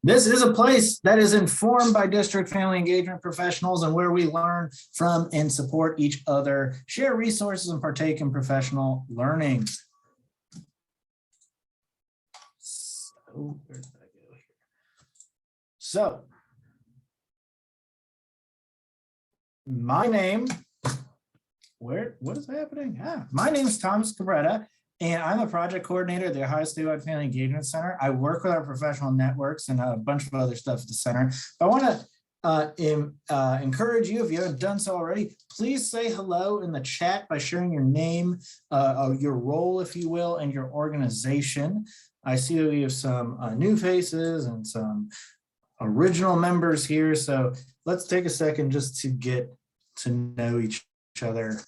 This is a place that is informed by district family engagement professionals and where we learn from and support each other, share resources, and partake in professional learning. So, where did I go here? So, my name, what is happening? My name is Thomas Cabrera, and I'm a project coordinator at the Ohio Statewide Family Engagement Center. I work with our professional networks and a bunch of other stuff at the center. I want to encourage you, if you haven't done so already, please say hello in the chat by sharing your name, your role, if you will, and your organization. I see that we have some new faces and some original members here. So let's take a second just to get to know each other.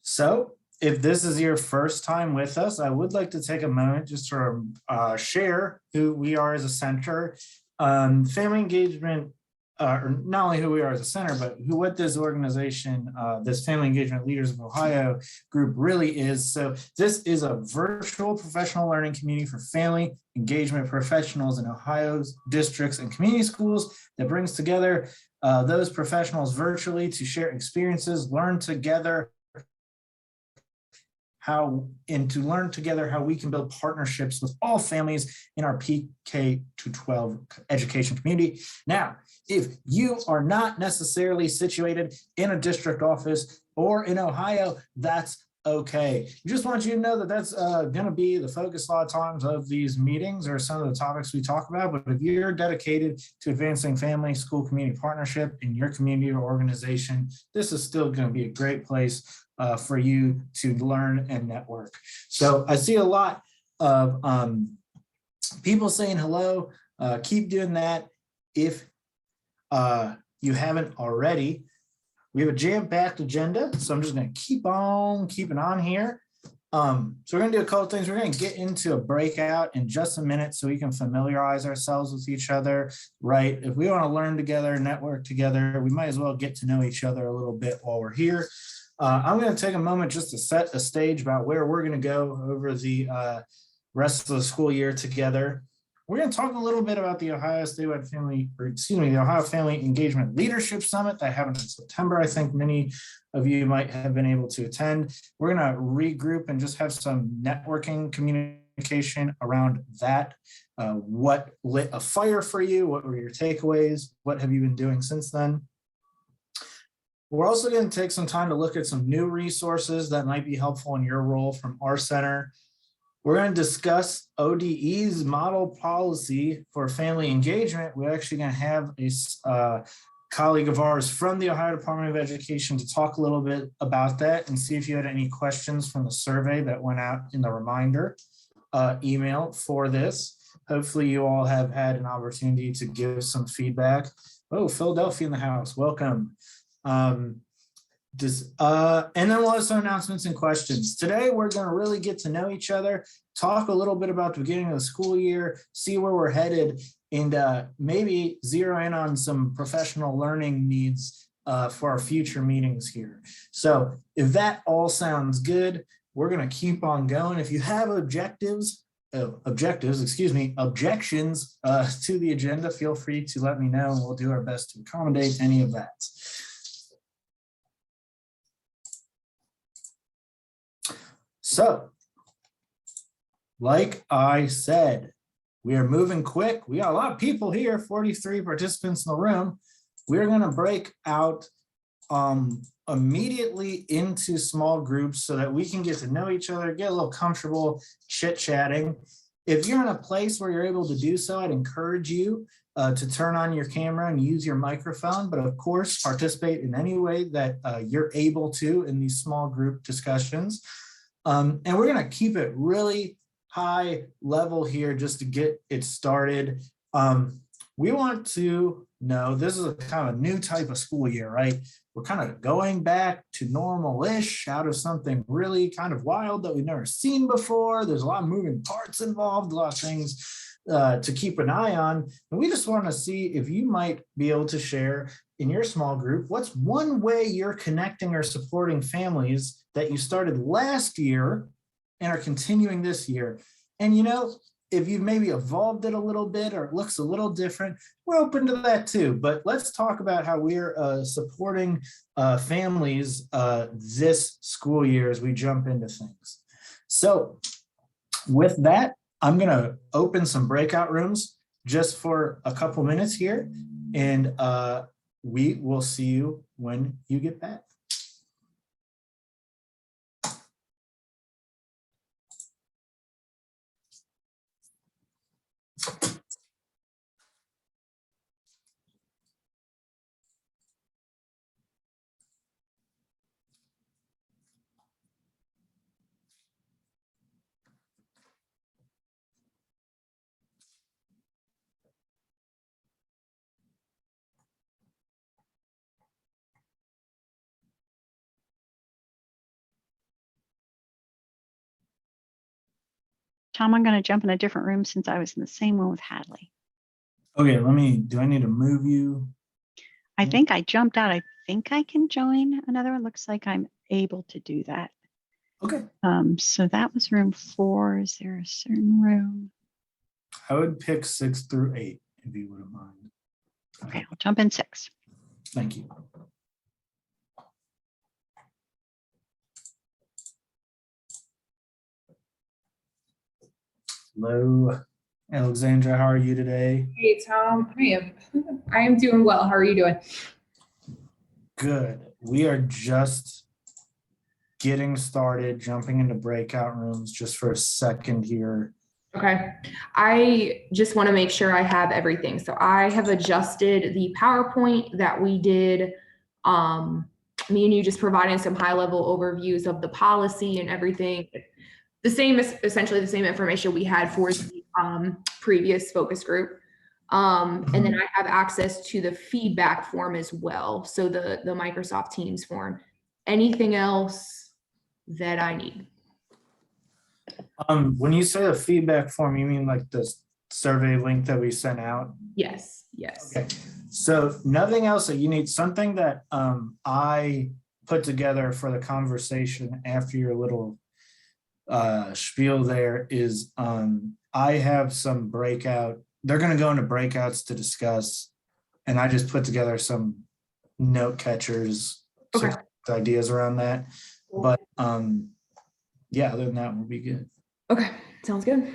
So if this is your first time with us, I would like to take a moment just to share who we are as a center. Family engagement, or not only who we are as a center, but what this organization, this Family Engagement Leaders of Ohio group really is. So this is a virtual professional learning community for family engagement professionals in Ohio's districts and community schools that brings together those professionals virtually to share experiences, learn together, to learn together how we can build partnerships with all families in our Peake K-12 education community. Now, if you are not necessarily situated in a district office or in Ohio, that's okay. We just want you to know that that's going to be the focus a lot of times of these meetings or some of the topics we talk about. But if you're dedicated to advancing family, school, community partnership in your community or organization, this is still going to be a great place for you to learn and network. So I see a lot of people saying hello. Keep doing that if you haven't already. We have a jam-packed agenda, so I'm just going to keep on keeping on here. So we're going to do a couple things. We're going to get into a breakout in just a minute so we can familiarize ourselves with each other, right? If we want to learn together, network together, we might as well get to know each other a little bit while we're here. I'm going to take a moment just to set the stage about where we're going to go over the rest of the school year together. We're going to talk a little bit about the Ohio Statewide Family, the Ohio Family Engagement Leadership Summit that happened in September. I think many of you might have been able to attend. We're going to regroup and just have some networking communication around that. What lit a fire for you? What were your takeaways? What have you been doing since then? We're also going to take some time to look at some new resources that might be helpful in your role from our center. We're going to discuss ODE's model policy for family engagement. We're actually going to have a colleague of ours from the Ohio Department of Education to talk a little bit about that and see if you had any questions from the survey that went out in the reminder email for this. Hopefully you all have had an opportunity to give some feedback. Oh, Philadelphia in the house, welcome. And then we'll have some announcements and questions. Today, we're going to really get to know each other, talk a little bit about the beginning of the school year, see where we're headed, and maybe zero in on some professional learning needs for our future meetings here. So if that all sounds good, we're going to keep on going. If you have objections to the agenda, feel free to let me know and we'll do our best to accommodate any of that. So, like I said, we are moving quick. We got a lot of people here, 43 participants in the room. We're going to break out immediately into small groups so that we can get to know each other, get a little comfortable chit-chatting. If you're in a place where you're able to do so, I'd encourage you to turn on your camera and use your microphone, but of course, participate in any way that you're able to in these small group discussions. And we're going to keep it really high level here just to get it started. We want to know, this is a kind of new type of school year, right? we're kind of going back to normal-ish out of something really kind of wild that we've never seen before. There's a lot of moving parts involved, a lot of things to keep an eye on. And we just want to see if you might be able to share in your small group, what's one way you're connecting or supporting families that you started last year and are continuing this year. And if you've maybe evolved it a little bit or it looks a little different, we're open to that too. But let's talk about how we're supporting families this school year as we jump into things. So with that, I'm going to open some breakout rooms just for a couple minutes here, and we will see you when you get back. Tom, I'm going to jump in a different room since I was in the same one with Hadley. Okay, do I need to move you? I think I jumped out. I think I can join another one. Looks like I'm able to do that. Okay. So that was room 4. Is there a certain room? I would pick 6 through 8 if you wouldn't mind. Okay, I'll jump in 6. Thank you. Hello, Alexandra. How are you today? Hey, Tom. I am doing well. How are you doing? Good. We are just getting started, jumping into breakout rooms just for a second here. Okay. I just want to make sure I have everything. So I have adjusted the PowerPoint that we did. Me and you just providing some high level overviews of the policy and everything. Essentially the same information we had for the previous focus group. And then I have access to the feedback form as well. So the Microsoft Teams form. Anything else that I need? When you say the feedback form, you mean like the survey link that we sent out? Yes, yes. Okay, so nothing else that you need. Something that I put together for the conversation after your little spiel there is I have some breakout. They're going to go into breakouts to discuss, and I just put together some note catchers, Okay. ideas around that. But yeah, other than that, we'll be good. Okay, sounds good.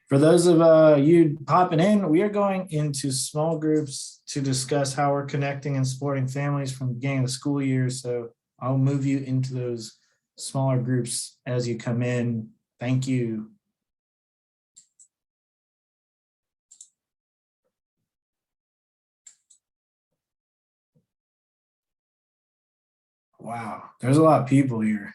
For those of you popping in, we are going into small groups to discuss how we're connecting and supporting families from the beginning of the school year. So I'll move you into those smaller groups as you come in. Thank you. Wow, there's a lot of people here.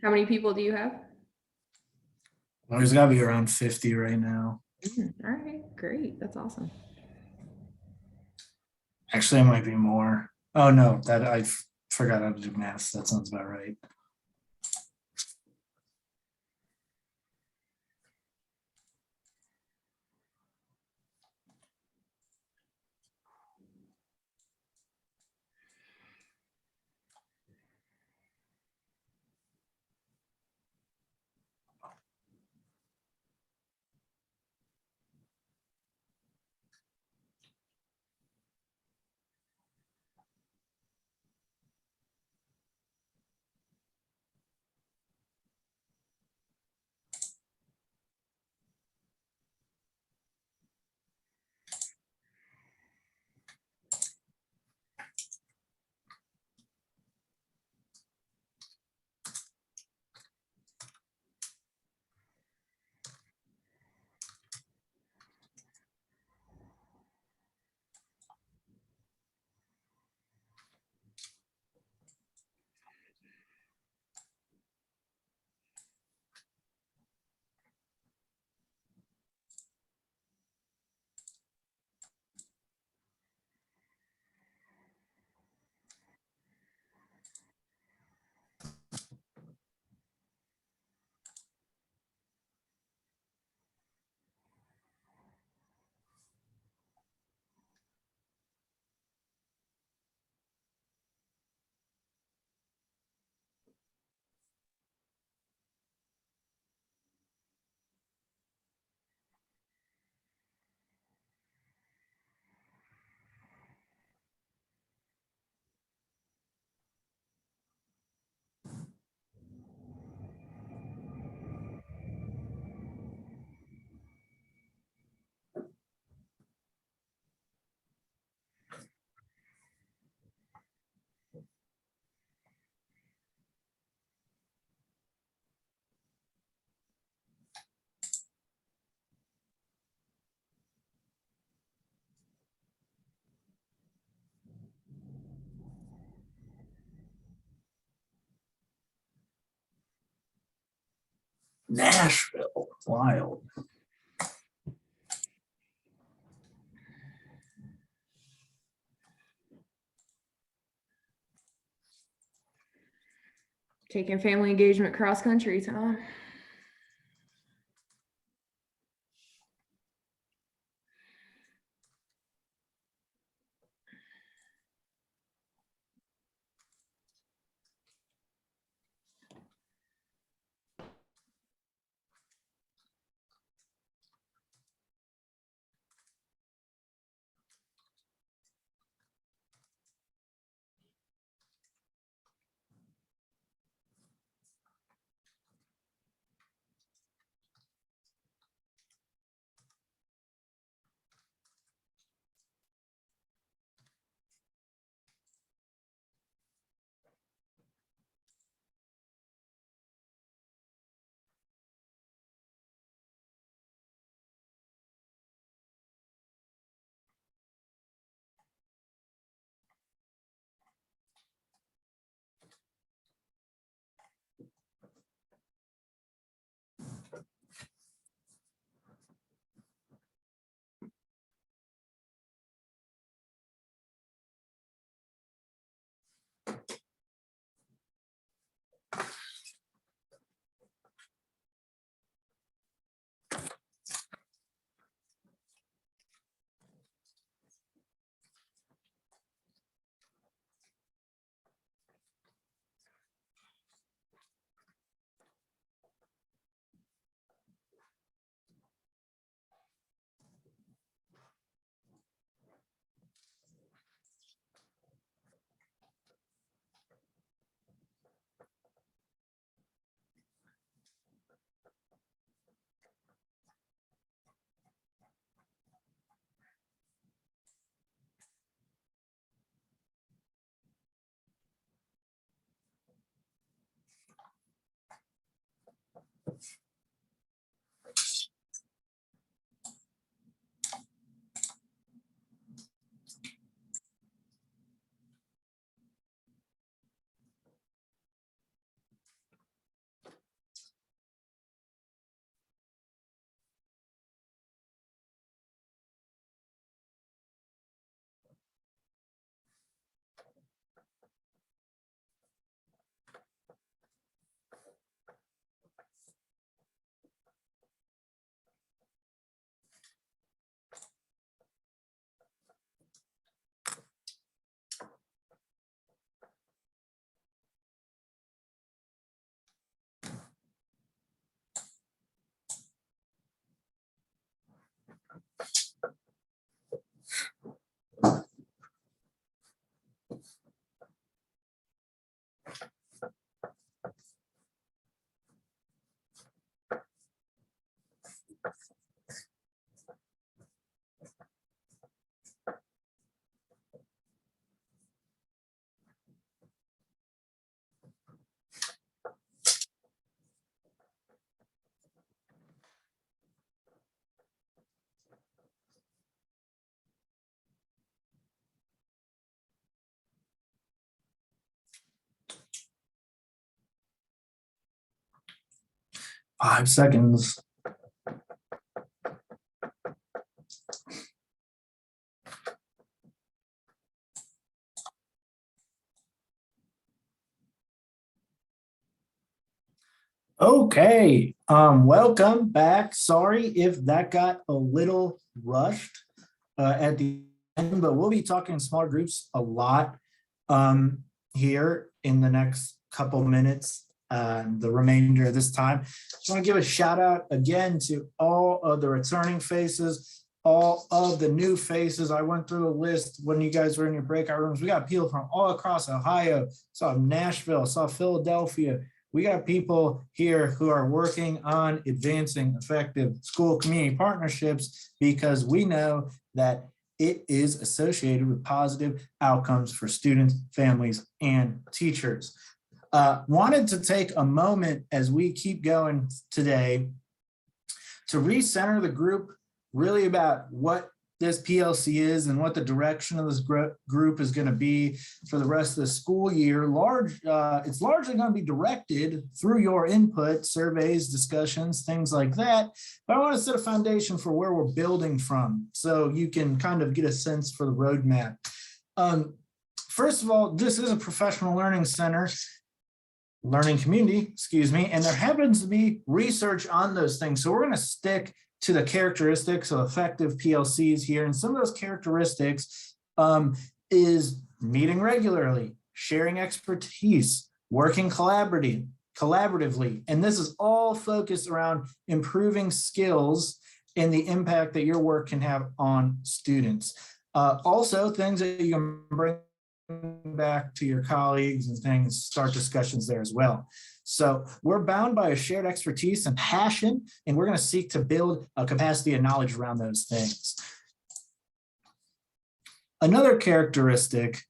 How many people do you have? Well, there's got to be around 50 right now. All right, great. That's awesome. Actually, it might be more. Oh no, that I forgot how to do math. That sounds about right. Nashville, wild. Taking family engagement cross country, Tom. Five seconds. Okay, welcome back. Sorry if that got a little rushed at the end, but we'll be talking in small groups a lot here in the next couple minutes, the remainder of this time. Just want to give a shout out again to all of the returning faces, all of the new faces. I went through a list when you guys were in your breakout rooms. We got people from all across Ohio, saw Nashville, saw Philadelphia. We got people here who are working on advancing effective school community partnerships because we know that it is associated with positive outcomes for students, families, and teachers. Wanted to take a moment as we keep going today to recenter the group really about what this PLC is and what the direction of this group is going to be for the rest of the school year. It's largely going to be directed through your input, surveys, discussions, things like that. But I want to set a foundation for where we're building from so you can kind of get a sense for the roadmap. First of all, this is a professional learning center, learning community, excuse me, and there happens to be research on those things. So we're going to stick to the characteristics of effective PLCs here. And some of those characteristics is meeting regularly, sharing expertise, working collaboratively. And this is all focused around improving skills and the impact that your work can have on students. Also, things that you can bring back to your colleagues and things, start discussions there as well. So we're bound by a shared expertise and passion, and we're going to seek to build a capacity and knowledge around those things. Another characteristic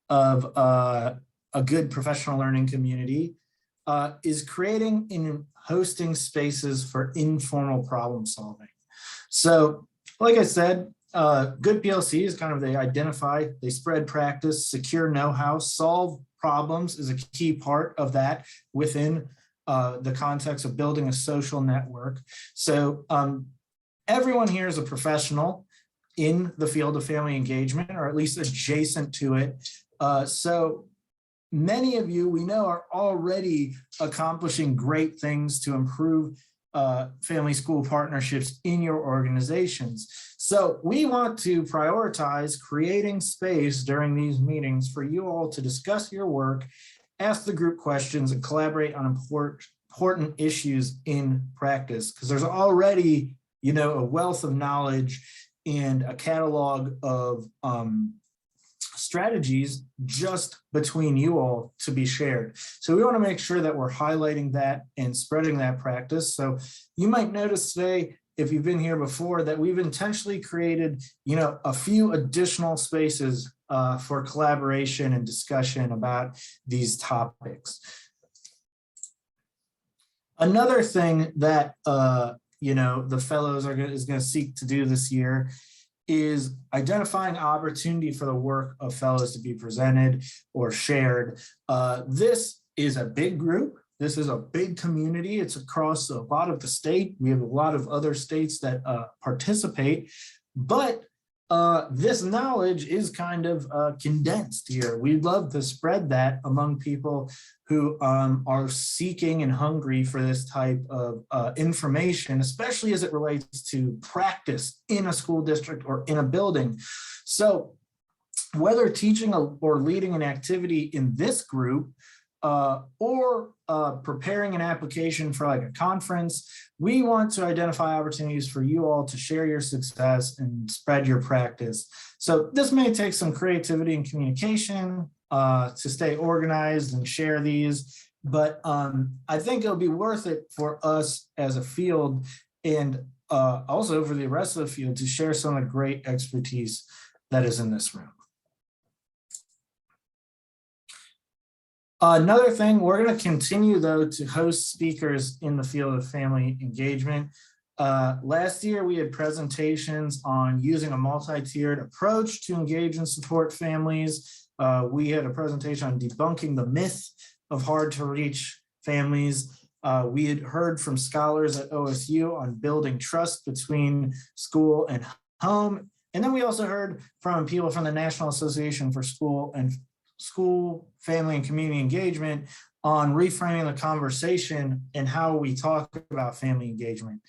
of a good professional learning community is creating and hosting spaces for informal problem solving. So, like I said, good PLC is kind of they identify, they spread practice, secure know-how, solve problems is a key part of that within the context of building a social network. So everyone here is a professional in the field of family engagement, or at least adjacent to it. So many of you we know are already accomplishing great things to improve family school partnerships in your organizations. So we want to prioritize creating space during these meetings for you all to discuss your work, ask the group questions, and collaborate on important issues in practice. Because there's already, a wealth of knowledge and a catalog of strategies just between you all to be shared. So we want to make sure that we're highlighting that and spreading that practice. So you might notice today, if you've been here before, that we've intentionally created, a few additional spaces for collaboration and discussion about these topics. Another thing that, the fellows is going to seek to do this year is identifying opportunity for the work of fellows to be presented or shared. This is a big group. This is a big community. It's across a lot of the state. We have a lot of other states that participate, but this knowledge is kind of condensed here. We'd love to spread that among people who are seeking and hungry for this type of information, especially as it relates to practice in a school district or in a building. So whether teaching or leading an activity in this group or preparing an application for like a conference, we want to identify opportunities for you all to share your success and spread your practice. So this may take some creativity and communication to stay organized and share these, but I think it'll be worth it for us as a field and also for the rest of the field to share some of the great expertise that is in this room. Another thing, we're going to continue, though, to host speakers in the field of family engagement. Last year, we had presentations on using a multi-tiered approach to engage and support families. We had a presentation on debunking the myth of hard-to-reach families. We had heard from scholars at OSU on building trust between school and home. And then we also heard from people from the National Association for School, Family, and Community Engagement on reframing the conversation and how we talk about family engagement.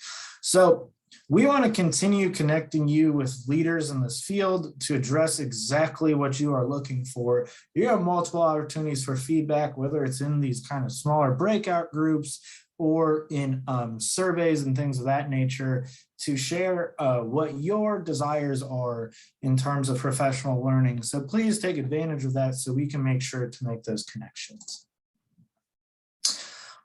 So we want to continue connecting you with leaders in this field to address exactly what you are looking for. You have multiple opportunities for feedback, whether it's in these kind of smaller breakout groups or in surveys and things of that nature, to share what your desires are in terms of professional learning. So please take advantage of that so we can make sure to make those connections.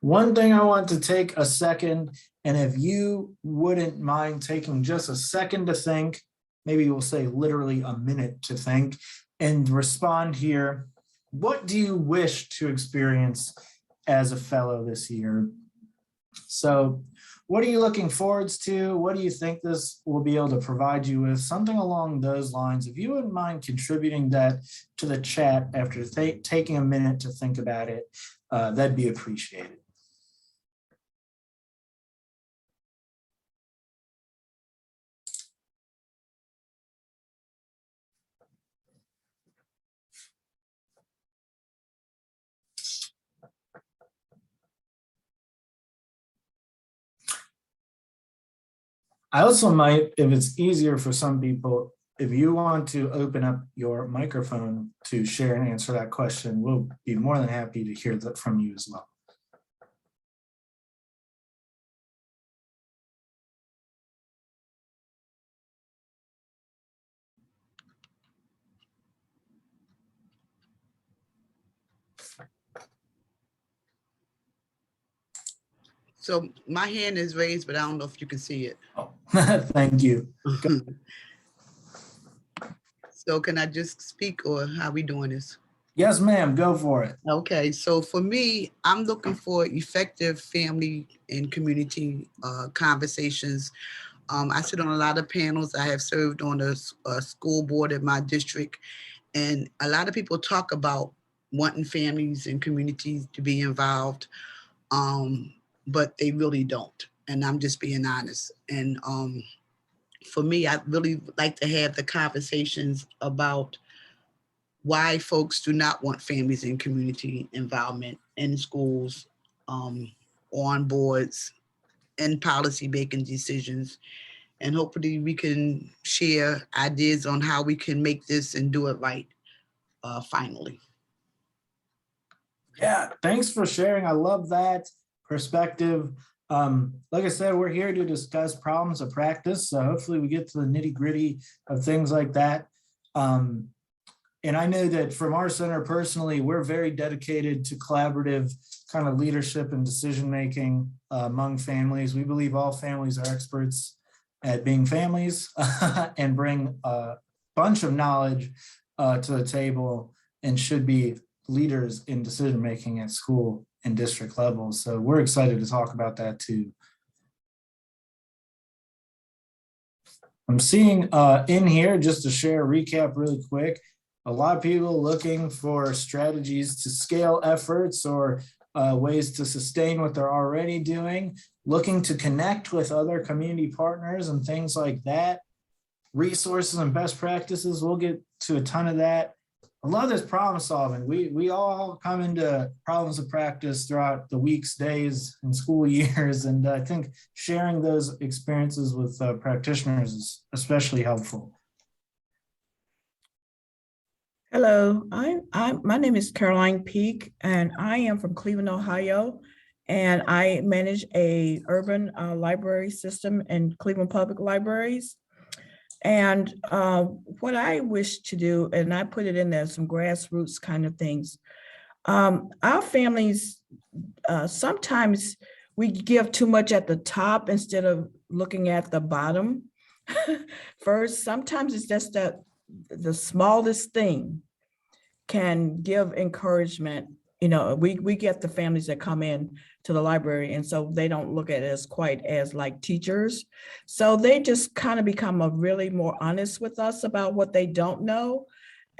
One thing I want to take a second, and if you wouldn't mind taking just a second to think, maybe we'll say literally a minute to think and respond here. What do you wish to experience as a fellow this year? So what are you looking forwards to? What do you think this will be able to provide you with? Something along those lines. If you wouldn't mind contributing that to the chat after taking a minute to think about it, that'd be appreciated. I also might, if it's easier for some people, if you want to open up your microphone to share and answer that question, we'll be more than happy to hear that from you as well. So my hand is raised, but I don't know if you can see it. Oh, thank you. So can I just speak, or how we doing this? Yes, ma'am, go for it. Okay, so for me, I'm looking for effective family and community conversations. I sit on a lot of panels. I have served on a school board in my district, and a lot of people talk about wanting families and communities to be involved, but they really don't. And I'm just being honest. And for me, I really like to have the conversations about why folks do not want families and community involvement in schools, on boards, in policy making decisions. And hopefully we can share ideas on how we can make this and do it right, finally. Yeah, thanks for sharing. I love that perspective. Like I said, we're here to discuss problems of practice. So hopefully we get to the nitty gritty of things like that. And I know that from our center personally, we're very dedicated to collaborative kind of leadership and decision-making among families. We believe all families are experts at being families and bring a bunch of knowledge to the table and should be leaders in decision-making at school and district levels. So we're excited to talk about that too. I'm seeing in here, just to share a recap really quick, a lot of people looking for strategies to scale efforts or ways to sustain what they're already doing, looking to connect with other community partners and things like that, resources and best practices. We'll get to a ton of that. I love this problem solving. We all come into problems of practice throughout the weeks, days, and school years. And I think sharing those experiences with practitioners is especially helpful. Hello, my name is Caroline Peake, and I am from Cleveland, Ohio, and I manage a urban library system in Cleveland Public Libraries. And what I wish to do, and I put it in there, some grassroots kind of things. Our families, sometimes we give too much at the top instead of looking at the bottom first. Sometimes it's just that the smallest thing can give encouragement. You know, we get the families that come in to the library, and so they don't look at it as quite as like teachers. So they just kind of become a really more honest with us about what they don't know.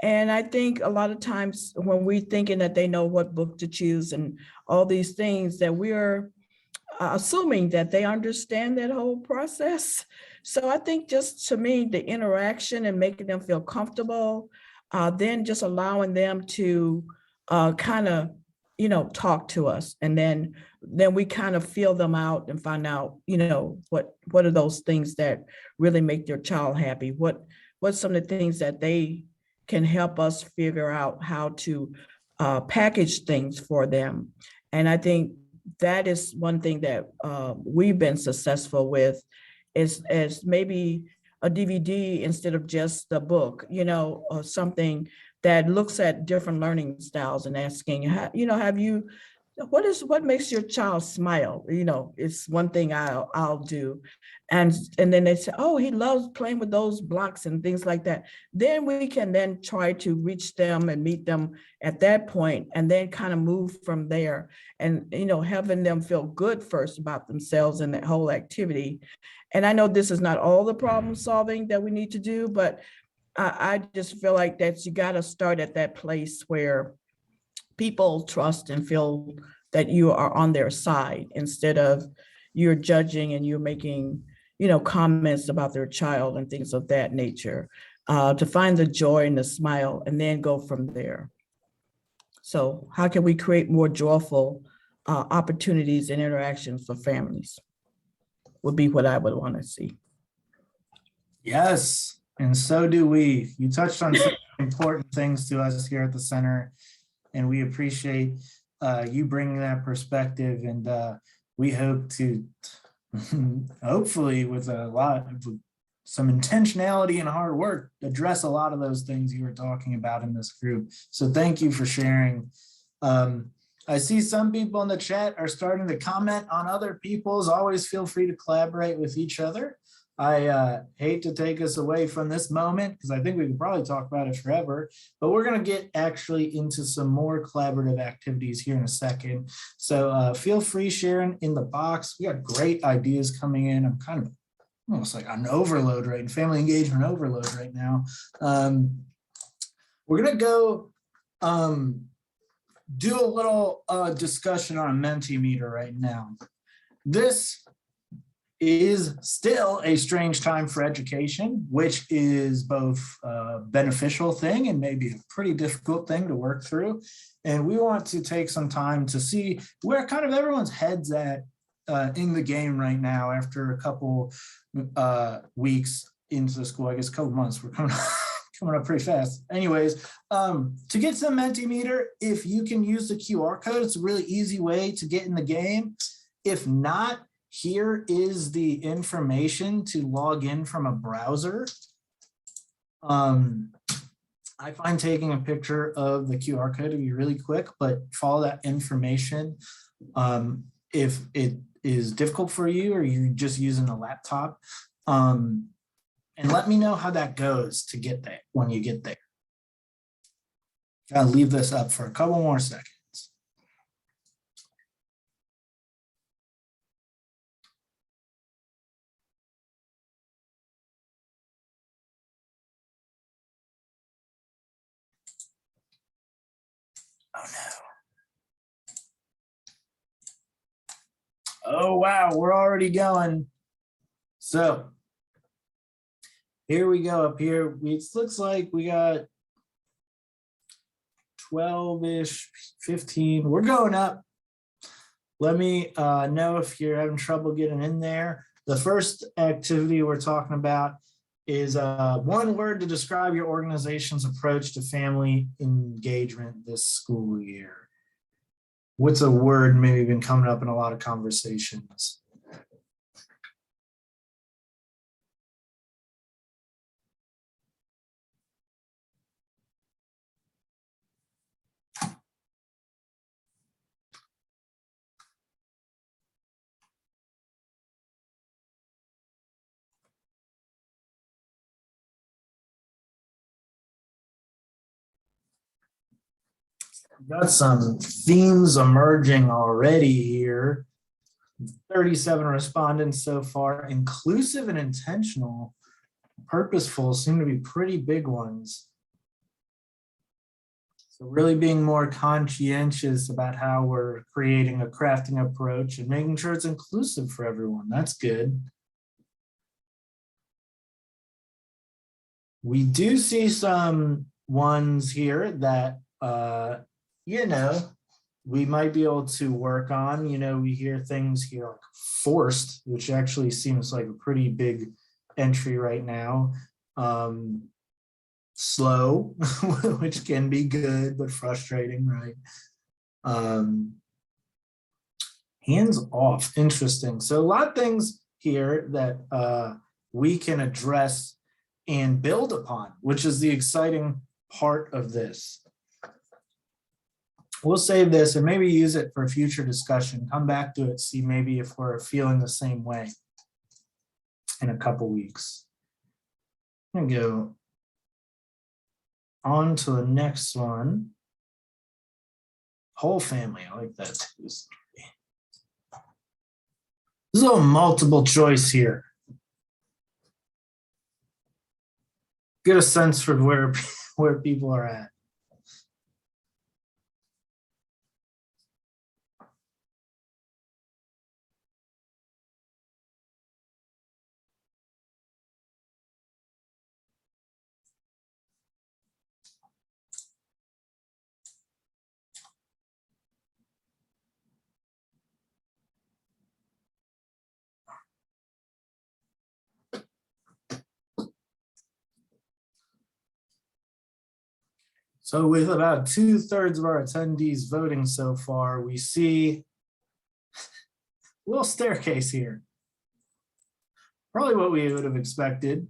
And I think a lot of times when we're thinking that they know what book to choose and all these things, that we're assuming that they understand that whole process. So I think just to me, the interaction and making them feel comfortable, then just allowing them to kind of, you know, talk to us. And then we kind of feel them out and find out, you know, what are those things that really make their child happy? What's some of the things that they can help us figure out how to package things for them. And I think that is one thing that we've been successful with is maybe a DVD instead of just a book, you know, or something that looks at different learning styles and asking, you know, have you what makes your child smile? You know, it's one thing I'll do. And then they say, oh, he loves playing with those blocks and things like that. Then we can then try to reach them and meet them at that point, and then kind of move from there. And, you know, having them feel good first about themselves and that whole activity. And I know this is not all the problem solving that we need to do, but I just feel like that you got to start at that place where people trust and feel that you are on their side, instead of you're judging and you're making, you know, comments about their child and things of that nature, to find the joy and the smile and then go from there. So how can we create more joyful opportunities and interactions for families would be what I would want to see. Yes, and so do we. You touched on some important things to us here at the center, and we appreciate you bringing that perspective. And we hope to, hopefully with some intentionality and hard work, address a lot of those things you were talking about in this group. So thank you for sharing. I see some people in the chat are starting to comment on other people's. Always feel free to collaborate with each other. I hate to take us away from this moment, because I think we could probably talk about it forever, but we're going to get actually into some more collaborative activities here in a second. So feel free, Sharon, in the box. We got great ideas coming in. I'm kind of almost like on overload right now, family engagement overload right now. We're going to go do a little discussion on a Mentimeter right now. This is still a strange time for education, which is both a beneficial thing and maybe a pretty difficult thing to work through. And we want to take some time to see where kind of everyone's heads at in the game right now after a couple weeks into the school, I guess a couple months. We're coming up pretty fast. Anyways, to get to the Mentimeter, if you can use the QR code, it's a really easy way to get in the game. If not, here is the information to log in from a browser. I find taking a picture of the QR code to be really quick, but follow that information. If it is difficult for you or you're just using a laptop, and let me know how that goes to get there when you get there. I'll leave this up for a couple more seconds. Oh no. Oh wow, we're already going. So here we go up here. It looks like we got 12-ish, 15. We're going up. Let me know if you're having trouble getting in there. The first activity we're talking about is one word to describe your organization's approach to family engagement this school year. What's a word maybe been coming up in a lot of conversations? Got some themes emerging already here. 37 respondents so far. Inclusive and intentional, purposeful seem to be pretty big ones. So really being more conscientious about how we're creating a crafting approach and making sure it's inclusive for everyone. That's good. We do see some ones here that you know, we might be able to work on. You know, we hear things here like forced, which actually seems like a pretty big entry right now. Slow, which can be good, but frustrating, right? Hands off, interesting. So a lot of things here that we can address and build upon, which is the exciting part of this. we'll save this and maybe use it for future discussion. Come back to it, see maybe if we're feeling the same way in a couple weeks. I'm gonna go on to the next one. Whole family, I like that too. There's a multiple choice here. Get a sense for where people are at. So with about 2/3 of our attendees voting so far, we see a little staircase here. Probably what we would have expected.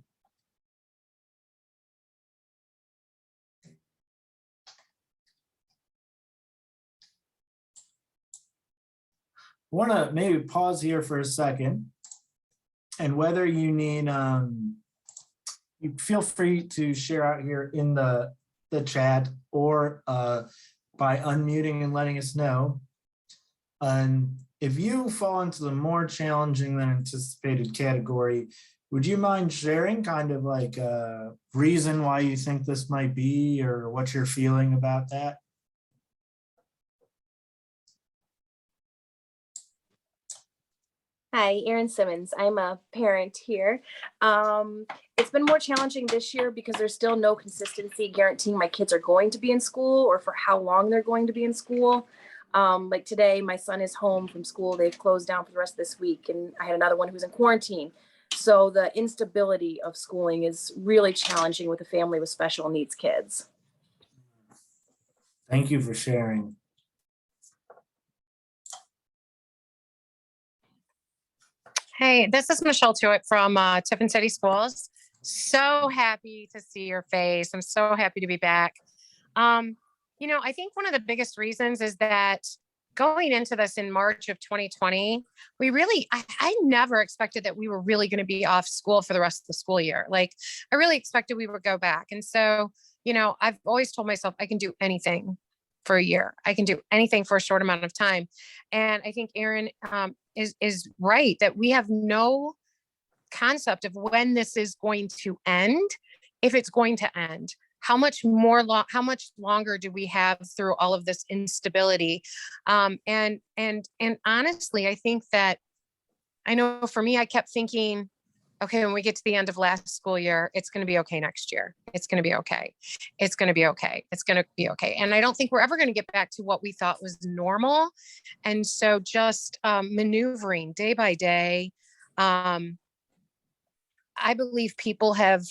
I want to maybe pause here for a second, and whether you need, you feel free to share out here in the chat or by unmuting and letting us know. And if you fall into the more challenging than anticipated category, would you mind sharing kind of like a reason why you think this might be or what you're feeling about that? Hi, Erin Simmons. I'm a parent here. It's been more challenging this year because there's still no consistency guaranteeing my kids are going to be in school or for how long they're going to be in school. Like today, my son is home from school. They've closed down for the rest of this week, and I had another one who's in quarantine. So the instability of schooling is really challenging with a family with special needs kids. Thank you for sharing. Hey, this is Michelle Tuitt from Tiffin City Schools. So happy to see your face. I'm so happy to be back. You know, I think one of the biggest reasons is that going into this in March of 2020, we really, I never expected that we were really going to be off school for the rest of the school year. Like, I really expected we would go back. And so, you know, I've always told myself I can do anything for a year. I can do anything for a short amount of time. And I think Erin is right that we have no concept of when this is going to end, if it's going to end. How much longer do we have through all of this instability? And honestly, I think that, I know for me, I kept thinking, okay, when we get to the end of last school year, it's going to be okay next year. It's going to be okay. It's going to be okay. It's going to be okay. And I don't think we're ever going to get back to what we thought was normal. And so just maneuvering day by day, I believe people have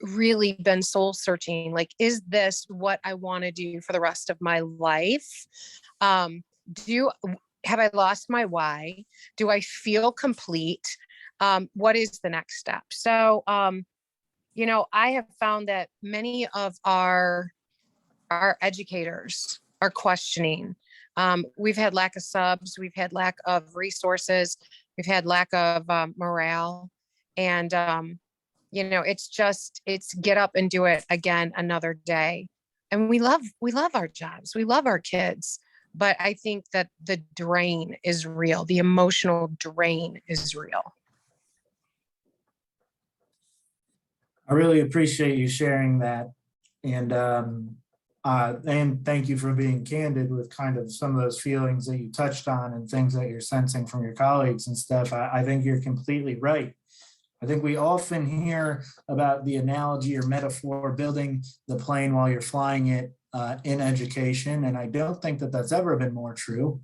really been soul searching. Like, is this what I want to do for the rest of my life? Have I lost my why? Do I feel complete? What is the next step? So, you know, I have found that many of our educators are questioning. We've had lack of subs, we've had lack of resources, we've had lack of morale. And, you know, it's get up and do it again another day. And we love our jobs. We love our kids. But I think that the drain is real. The emotional drain is real. I really appreciate you sharing that. And thank you for being candid with kind of some of those feelings that you touched on and things that you're sensing from your colleagues and stuff. I think you're completely right. I think we often hear about the analogy or metaphor building the plane while you're flying it in education. And I don't think that that's ever been more true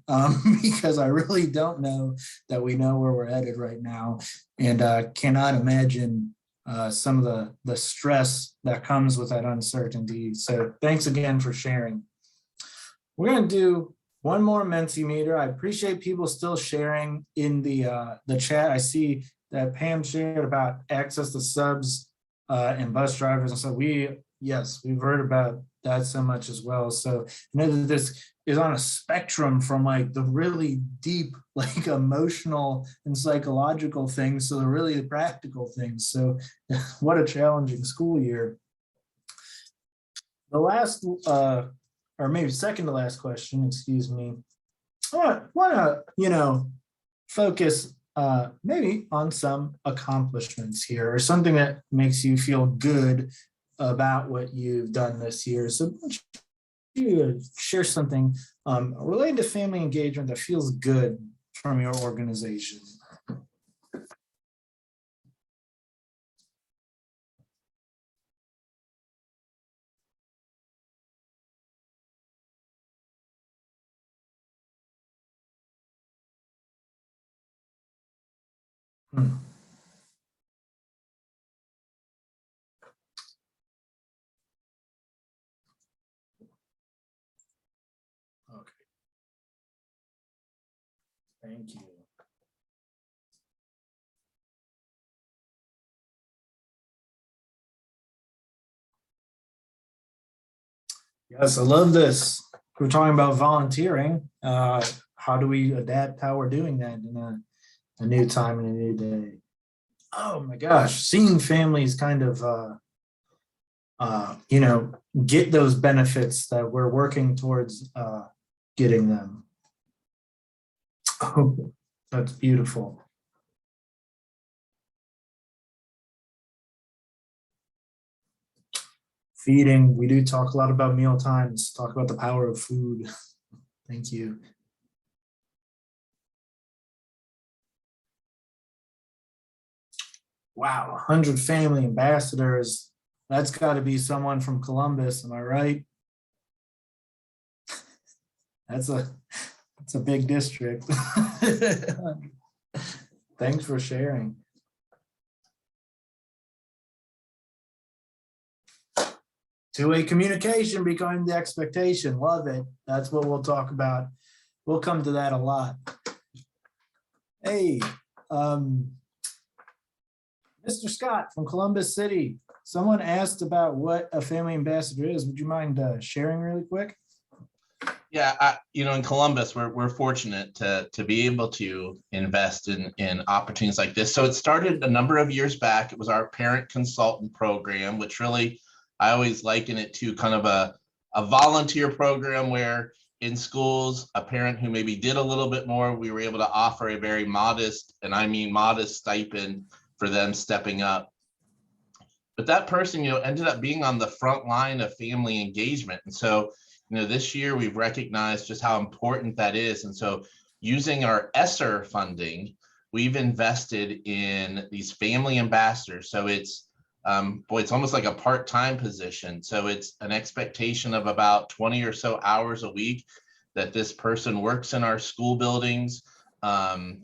because I really don't know that we know where we're headed right now, and cannot imagine some of the stress that comes with that uncertainty. So thanks again for sharing. We're going to do one more Mentimeter. I appreciate people still sharing in the chat. I see that Pam shared about access to subs and bus drivers. And so we've heard about that so much as well. So I know that this is on a spectrum from like the really deep, like emotional and psychological things to the really practical things. So what a challenging school year. The last, or maybe second to last question, excuse me. I want to, focus maybe on some accomplishments here, or something that makes you feel good about what you've done this year. So you share something related to family engagement that feels good from your organization. Hmm. Okay. Thank you. Yes, I love this. We're talking about volunteering. How do we adapt how we're doing that in a new time and a new day? Oh my gosh, seeing families kind of, get those benefits that we're working towards getting them. Oh, that's beautiful. Feeding, we do talk a lot about meal times, talk about the power of food. Thank you. Wow, 100 family ambassadors. That's got to be someone from Columbus, am I right? That's a big district. Thanks for sharing. Two-way communication becoming the expectation. Love it. That's what we'll talk about. We'll come to that a lot. Hey, Mr. Scott from Columbus City. Someone asked about what a family ambassador is. Would you mind sharing really quick? Yeah, in Columbus, we're fortunate to be able to invest in opportunities like this. So it started a number of years back. It was our parent consultant program, which really, I always liken it to kind of a volunteer program where in schools, a parent who maybe did a little bit more, we were able to offer a very modest, and I mean modest, stipend for them stepping up. But that person, ended up being on the front line of family engagement. And so, this year we've recognized just how important that is. And so using our ESSER funding, we've invested in these family ambassadors. So it's, it's almost like a part-time position. So it's an expectation of about 20 or so hours a week that this person works in our school buildings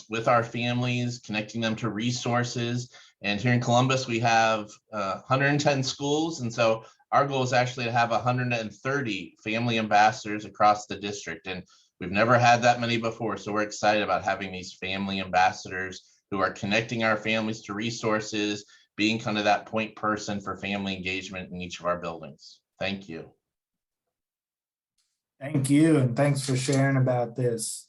with our families, connecting them to resources. And here in Columbus, we have 110 schools. And so our goal is actually to have 130 family ambassadors across the district. And we've never had that many before. So we're excited about having these family ambassadors who are connecting our families to resources, being kind of that point person for family engagement in each of our buildings. Thank you. Thank you. And thanks for sharing about this.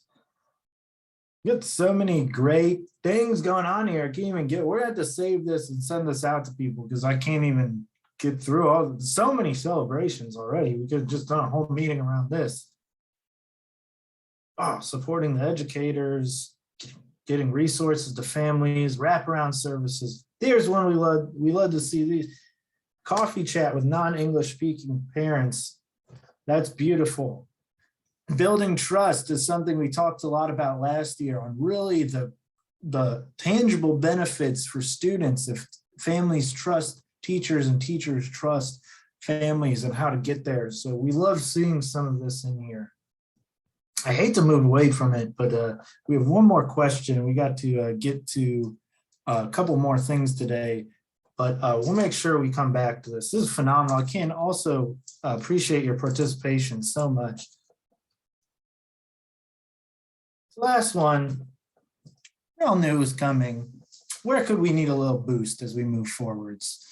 You got so many great things going on here. I can't even we're gonna have to save this and send this out to people because I can't even get through so many celebrations already. We could have just done a whole meeting around this. Oh, supporting the educators, getting resources to families, wraparound services. There's one we love to see these. Coffee chat with non-English speaking parents. That's beautiful. Building trust is something we talked a lot about last year on really the tangible benefits for students if families trust teachers and teachers trust families and how to get there. So we love seeing some of this in here. I hate to move away from it, but we have one more question. We got to get to a couple more things today, but we'll make sure we come back to this. This is phenomenal. I can also appreciate your participation so much. Last one, we all knew it was coming. Where could we need a little boost as we move forwards?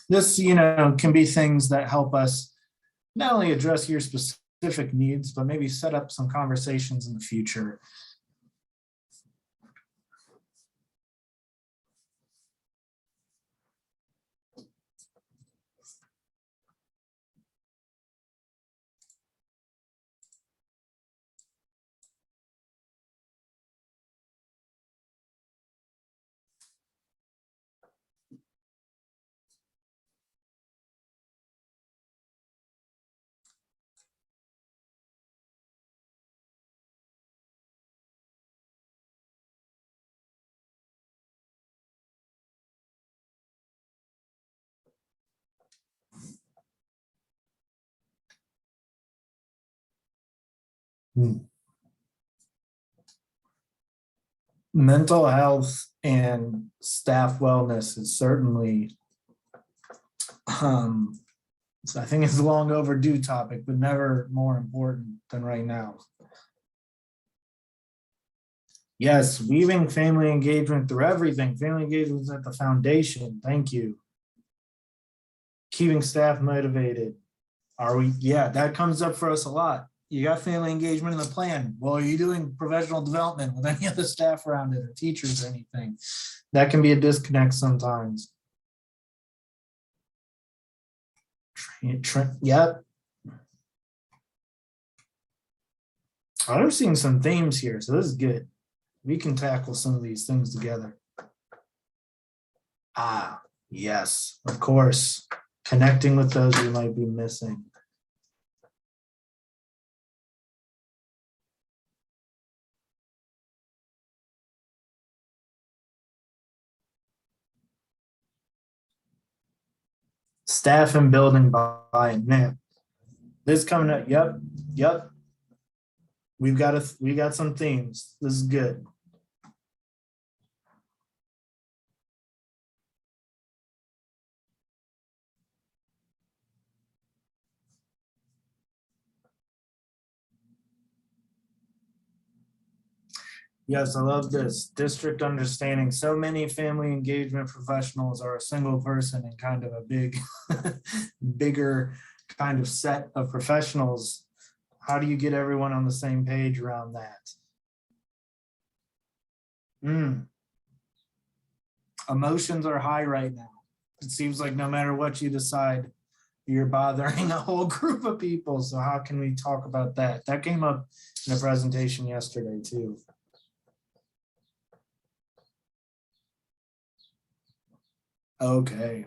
This, can be things that help us not only address your specific specific needs, but maybe set up some conversations in the future. Mental health and staff wellness is certainly, I think it's a long overdue topic, but never more important than right now. Yes, weaving family engagement through everything. Family engagement is at the foundation. Thank you. Keeping staff motivated. Are we? Yeah, that comes up for us a lot. You got family engagement in the plan. Well, are you doing professional development with any other staff around it or teachers or anything? That can be a disconnect sometimes. Yep. I'm seeing some themes here, so this is good. We can tackle some of these things together. Ah, yes, of course. Connecting with those we might be missing. Staff and building buy-in. Man, this coming up. Yep. We got some themes. This is good. Yes, I love this. District understanding. So many family engagement professionals are a single person in kind of a big, bigger kind of set of professionals. How do you get everyone on the same page around that? Emotions are high right now. It seems like no matter what you decide, you're bothering a whole group of people. So how can we talk about that? That came up in a presentation yesterday too. Okay.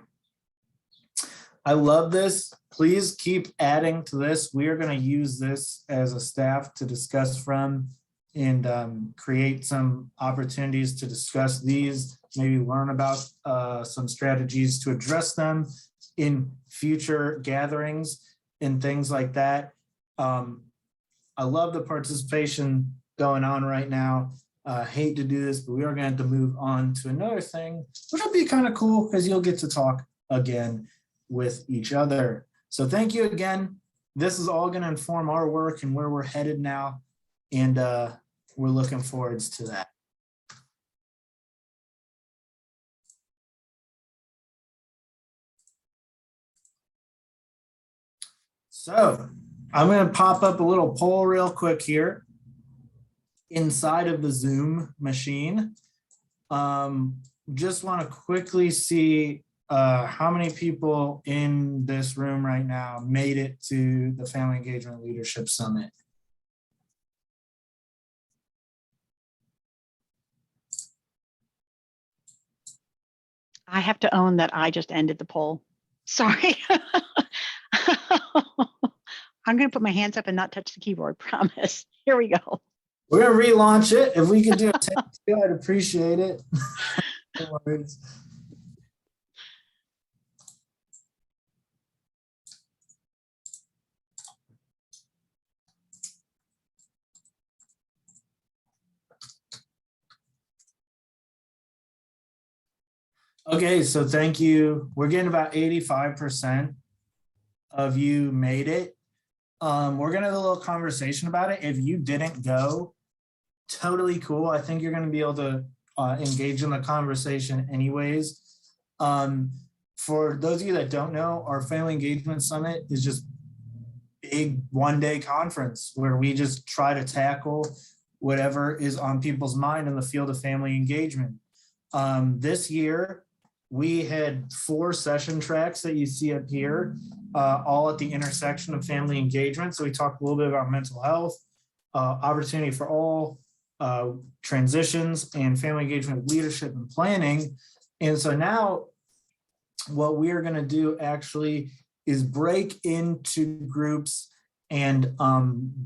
I love this. Please keep adding to this. We are going to use this as a staff to discuss from and create some opportunities to discuss these, maybe learn about some strategies to address them in future gatherings and things like that. I love the participation going on right now. Hate to do this, but we are going to have to move on to another thing, which will be kind of cool because you'll get to talk again with each other. So thank you again. This is all going to inform our work and where we're headed now. And we're looking forward to that. So I'm going to pop up a little poll real quick here inside of the Zoom machine. Just want to quickly see how many people in this room right now made it to the Family Engagement Leadership Summit. I have to own that I just ended the poll. Sorry. I'm going to put my hands up and not touch the keyboard, promise. Here we go. We're going to relaunch it. If we could do a take two, I'd appreciate it. No worries. Okay, so thank you. We're getting about 85% of you made it. We're gonna have a little conversation about it. If you didn't go, totally cool. I think you're gonna be able to engage in the conversation anyways. For those of you that don't know, our Family Engagement Summit is just, big one-day conference where we just try to tackle whatever is on people's mind in the field of family engagement. This year, we had 4 session tracks that you see up here, all at the intersection of family engagement. So we talked a little bit about mental health, opportunity for all, transitions, and family engagement, leadership, and planning. And so now what we are going to do actually is break into groups and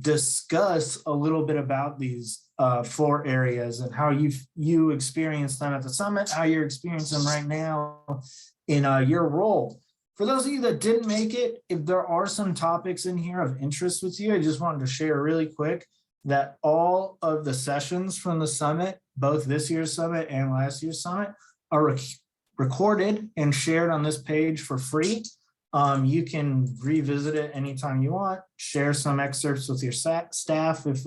discuss a little bit about these 4 areas and how you experienced them at the summit, how you're experiencing them right now in your role. For those of you that didn't make it, if there are some topics in here of interest with you, I just wanted to share really quick that all of the sessions from the summit, both this year's summit and last year's summit, are recorded and shared on this page for free. You can revisit it anytime you want, share some excerpts with your staff if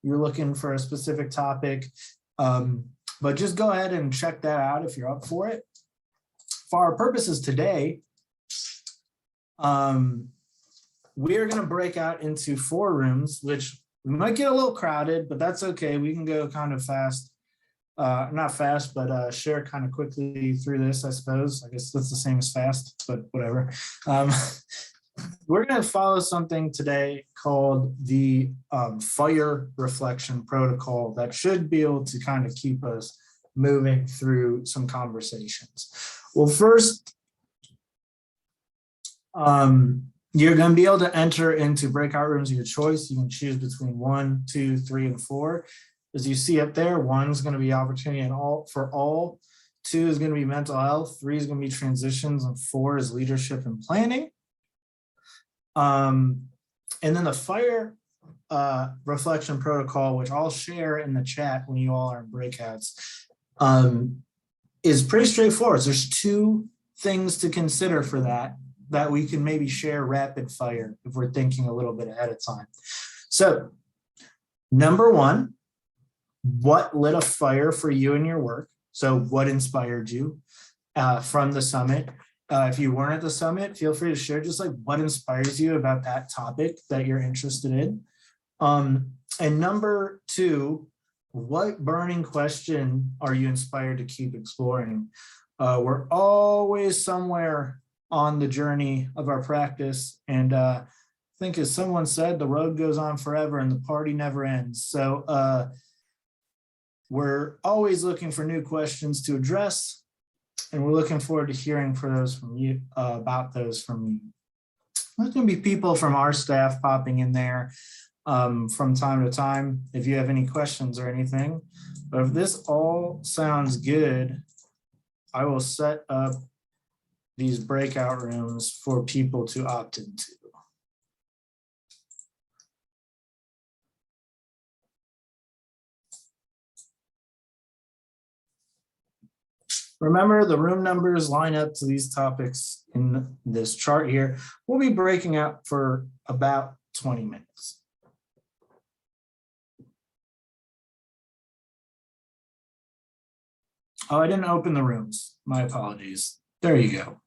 you're looking for a specific topic. But just go ahead and check that out if you're up for it. For our purposes today, we're going to break out into 4 rooms, which we might get a little crowded, but that's okay. We can go kind of fast. Not fast, but share kind of quickly through this, I suppose. I guess that's the same as fast, but whatever. We're going to follow something today called the fire reflection protocol that should be able to kind of keep us moving through some conversations. Well, first, you're going to be able to enter into breakout rooms of your choice. You can choose between 1, 2, 3, and 4. As you see up there, 1 is going to be opportunity for all, 2 is going to be mental health, 3 is going to be transitions, and 4 is leadership and planning. And then the fire reflection protocol, which I'll share in the chat when you all are in breakouts, is pretty straightforward. There's 2 things to consider for that we can maybe share rapid fire if we're thinking a little bit ahead of time. So, number 1, what lit a fire for you in your work? So what inspired you from the summit? If you weren't at the summit, feel free to share just like what inspires you about that topic that you're interested in. And number 2, what burning question are you inspired to keep exploring? We're always somewhere on the journey of our practice. And I think as someone said, the road goes on forever and the party never ends. So we're always looking for new questions to address, and we're looking forward to hearing for those from you about those from you. There's going to be people from our staff popping in there from time to time if you have any questions or anything. But if this all sounds good, I will set up these breakout rooms for people to opt into. Remember, the room numbers line up to these topics in this chart here. We'll be breaking out for about 20 minutes. Oh, I didn't open the rooms. My apologies. There you go.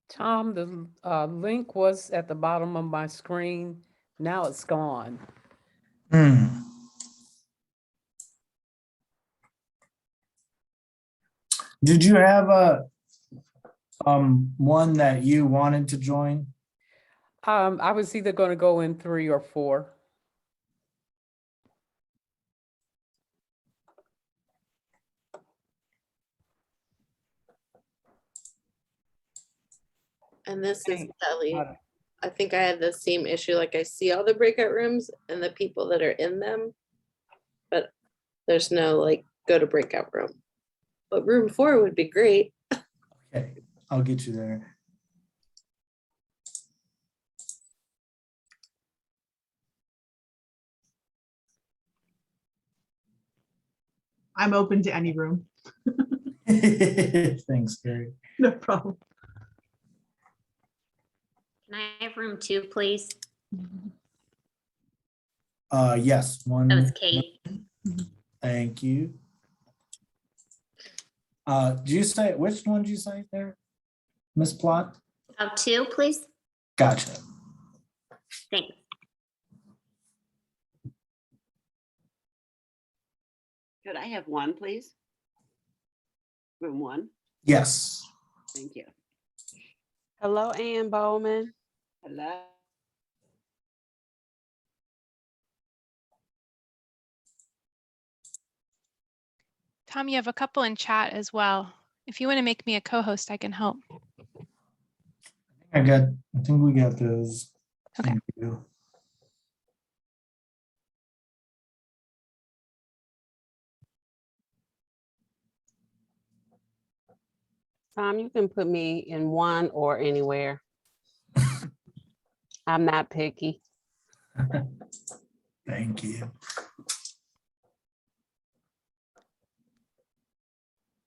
Tom, the link was at the bottom of my screen. Now it's gone. Did you have a one that you wanted to join? I was either going to go in 3 or 4. And this is Kelly. I think I had the same issue. Like I see all the breakout rooms and the people that are in them, but there's no like go to breakout room. But room 4 would be great. Okay, I'll get you there. I'm open to any room. Thanks, Carrie. No problem. Can I have room 2, please? Yes, one. That was Kate. Thank you. Did you say, which one did you say there? Miss Plot? 2, please. Gotcha. Thanks. Could I have 1, please? Room 1. Yes. Thank you. Hello, Ann Bowman. Hello. Tom, you have a couple in chat as well. If you want to make me a co-host, I can help. I think we got those. Okay. Thank you. Tom, you can put me in 1 or anywhere. I'm not picky. Thank you.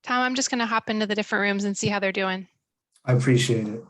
Tom, I'm just going to hop into the different rooms and see how they're doing. I appreciate it.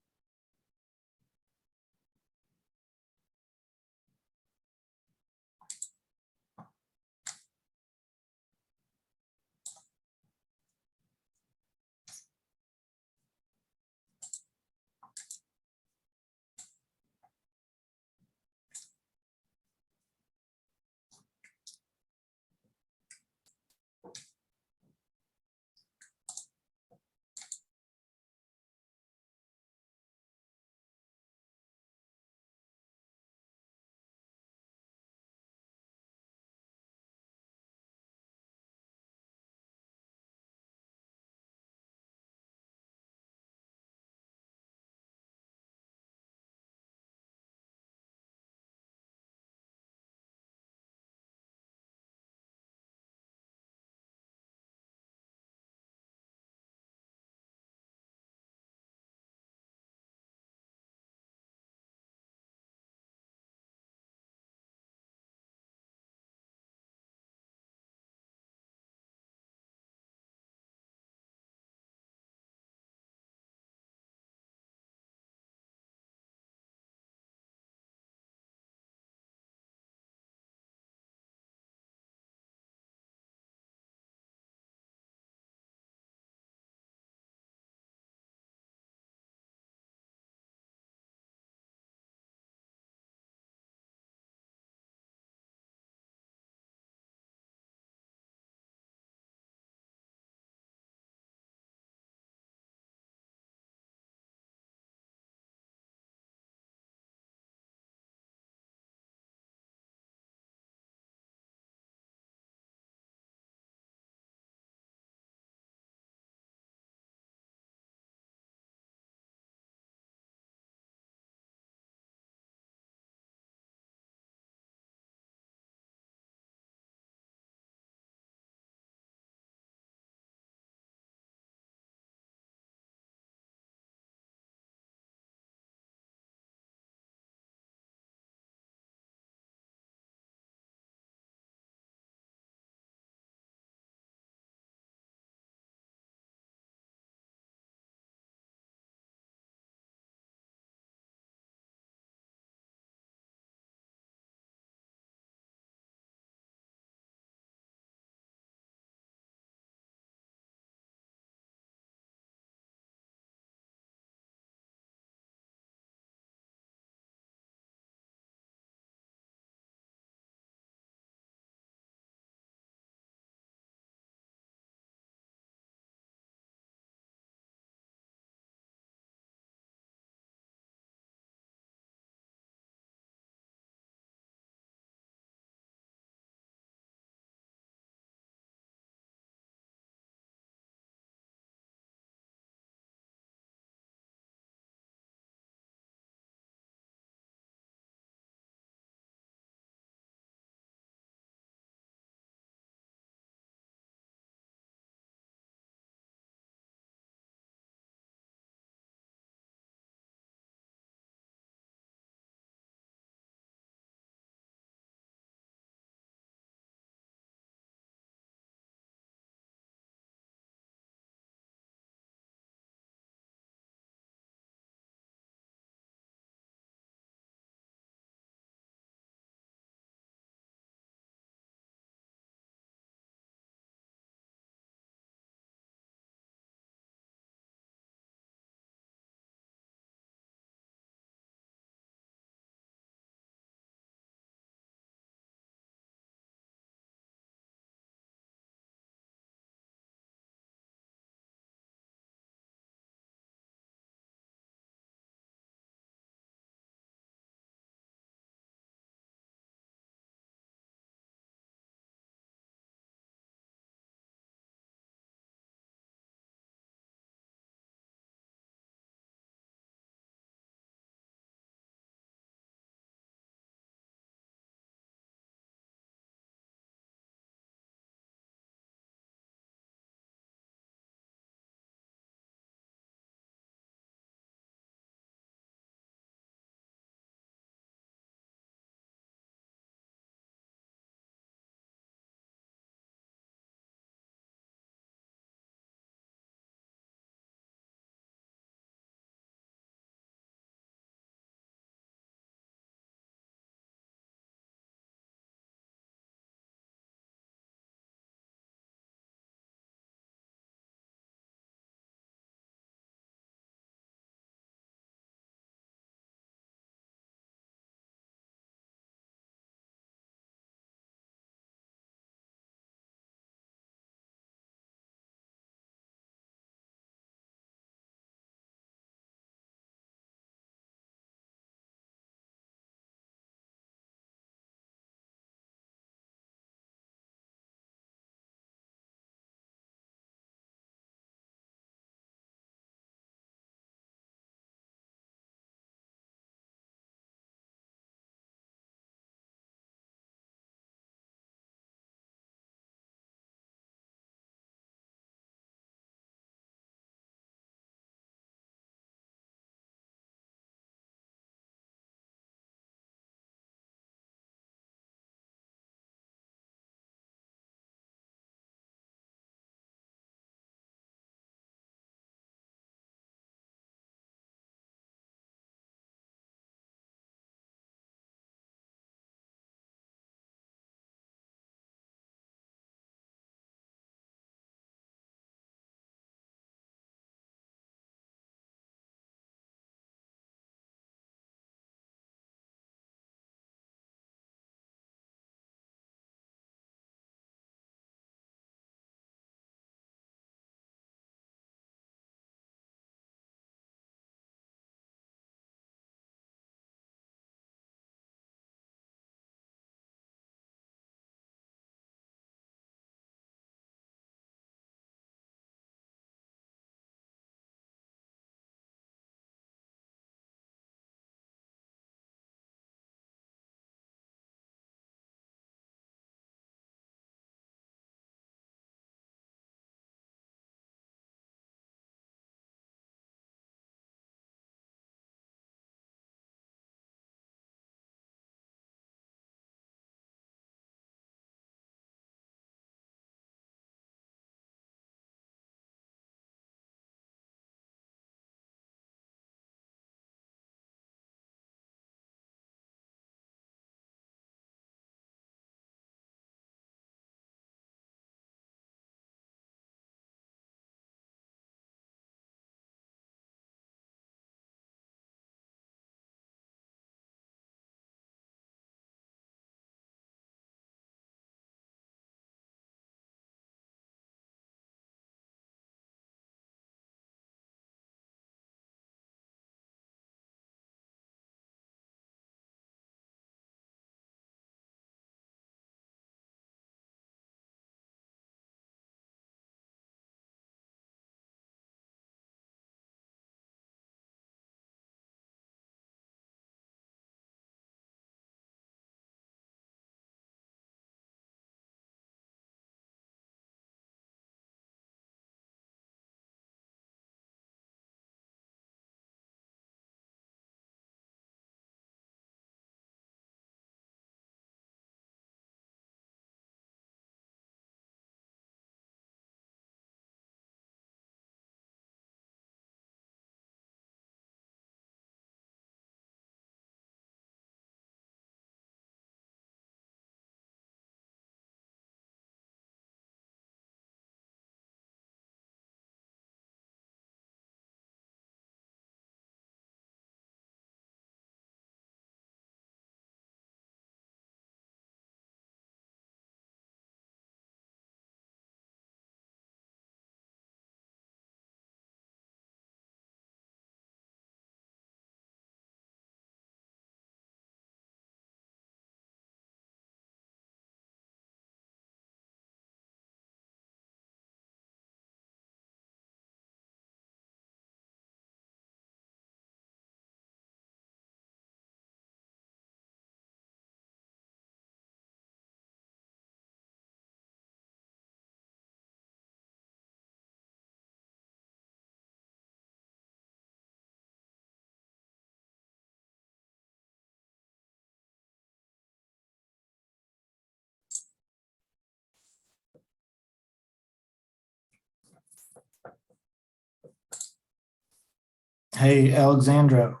Hey, Alexandra,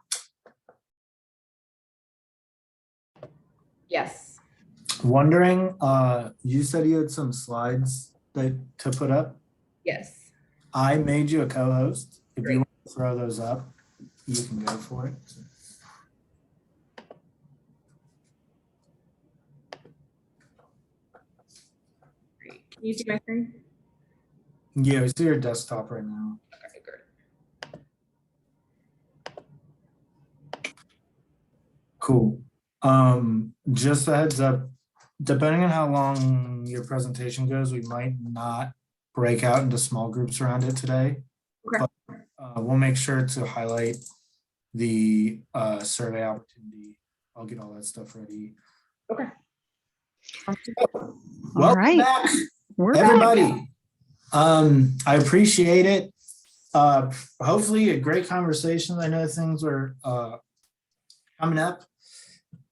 Yes. wondering, you said you had some slides to put up. Yes. I made you a co-host. If Great. you want to throw those up, you can go for it. Great. Can you see my screen? Yeah, we see your desktop right now. Okay, good. Cool. Just a heads up, depending on how long your presentation goes, we might not break out into small groups around it today. Okay. But we'll make sure to highlight the survey opportunity. I'll get all that stuff ready. Okay. Welcome right. back, We're everybody. back. I appreciate it. Hopefully a great conversation. I know things are coming up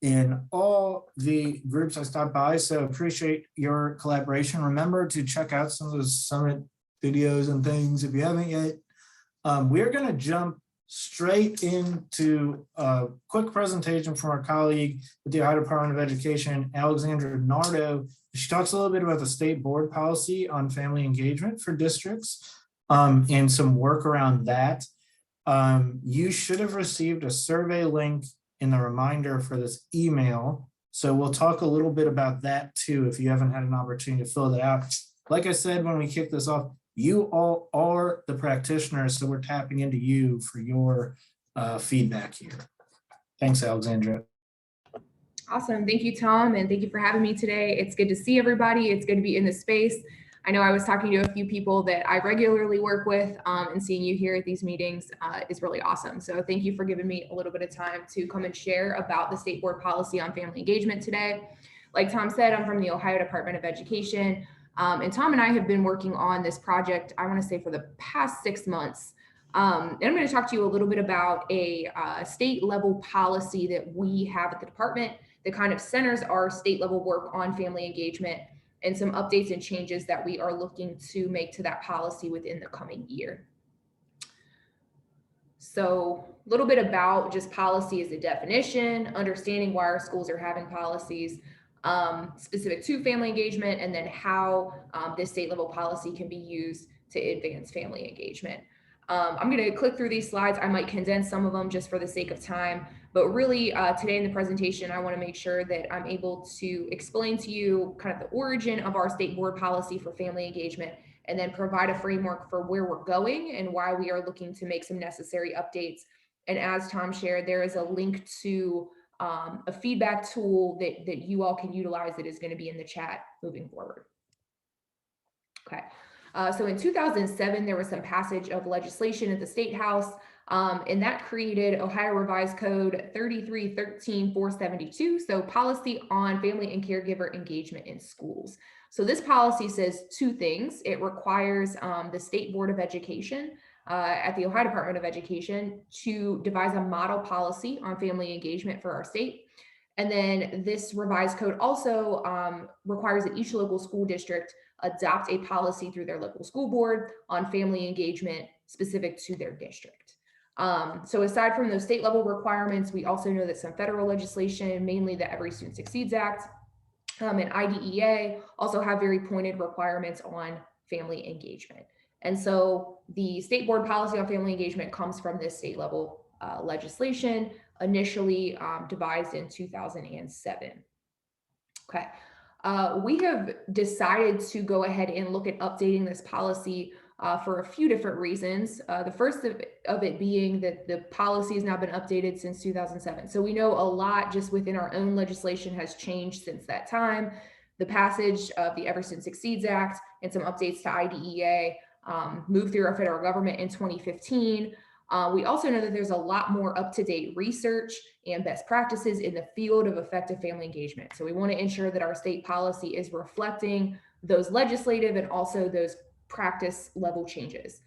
in all the groups I stopped by, so appreciate your collaboration. Remember to check out some of those summit videos and things if you haven't yet. We're going to jump straight into a quick presentation from our colleague with the Ohio Department of Education, Alexandra Nardo. She talks a little bit about the state board policy on family engagement for districts and some work around that. You should have received a survey link in the reminder for this email. So we'll talk a little bit about that too, if you haven't had an opportunity to fill that out. Like I said, when we kick this off, you all are the practitioners, so we're tapping into you for your feedback here. Thanks, Alexandra. Awesome. Thank you, Tom, and thank you for having me today. It's good to see everybody. It's good to be in this space. I know I was talking to a few people that I regularly work with, and seeing you here at these meetings is really awesome. So thank you for giving me a little bit of time to come and share about the state board policy on family engagement today. Like Tom said, I'm from the Ohio Department of Education, and Tom and I have been working on this project, I want to say, for the past 6 months. And I'm going to talk to you a little bit about a state level policy that we have at the department that kind of centers our state level work on family engagement, and some updates and changes that we are looking to make to that policy within the coming year. So a little bit about just policy as a definition, understanding why our schools are having policies specific to family engagement, and then how this state level policy can be used to advance family engagement. I'm going to click through these slides. I might condense some of them just for the sake of time, but really today in the presentation, I want to make sure that I'm able to explain to you kind of the origin of our state board policy for family engagement, and then provide a framework for where we're going and why we are looking to make some necessary updates. And as Tom shared, there is a link to a feedback tool that you all can utilize that is going to be in the chat moving forward. Okay. So in 2007, there was some passage of legislation at the State House, and that created Ohio Revised Code 3313-472, so policy on family and caregiver engagement in schools. So this policy says two things. It requires the State Board of Education at the Ohio Department of Education to devise a model policy on family engagement for our state. And then this revised code also requires that each local school district adopt a policy through their local school board on family engagement specific to their district. So aside from those state level requirements, we also know that some federal legislation, mainly the Every Student Succeeds Act and IDEA, also have very pointed requirements on family engagement. And so the state board policy on family engagement comes from this state level legislation, initially devised in 2007. Okay. We have decided to go ahead and look at updating this policy for a few different reasons. The first of it being that the policy has now been updated since 2007. So we know a lot just within our own legislation has changed since that time. The passage of the Every Student Succeeds Act and some updates to IDEA moved through our federal government in 2015. We also know that there's a lot more up-to-date research and best practices in the field of effective family engagement. So we want to ensure that our state policy is reflecting those legislative and also those practice level changes.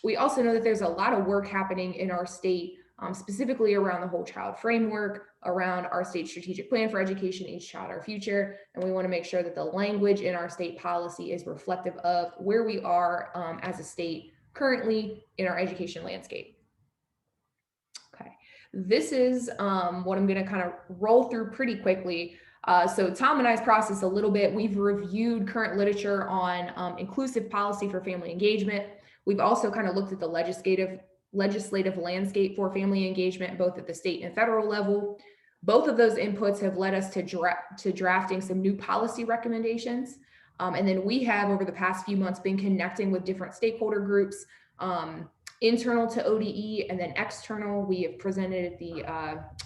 We also know that there's a lot of work happening in our state, specifically around the whole child framework, around our state strategic plan for education, Each Child, Our Future. And we want to make sure that the language in our state policy is reflective of where we are as a state currently in our education landscape. this is what I'm going to kind of roll through pretty quickly. So Tom and I's process a little bit. We've reviewed current literature on inclusive policy for family engagement. We've also kind of looked at the legislative landscape for family engagement, both at the state and federal level. Both of those inputs have led us to drafting some new policy recommendations. And then we have, over the past few months, been connecting with different stakeholder groups, internal to ODE and then external. We have presented at the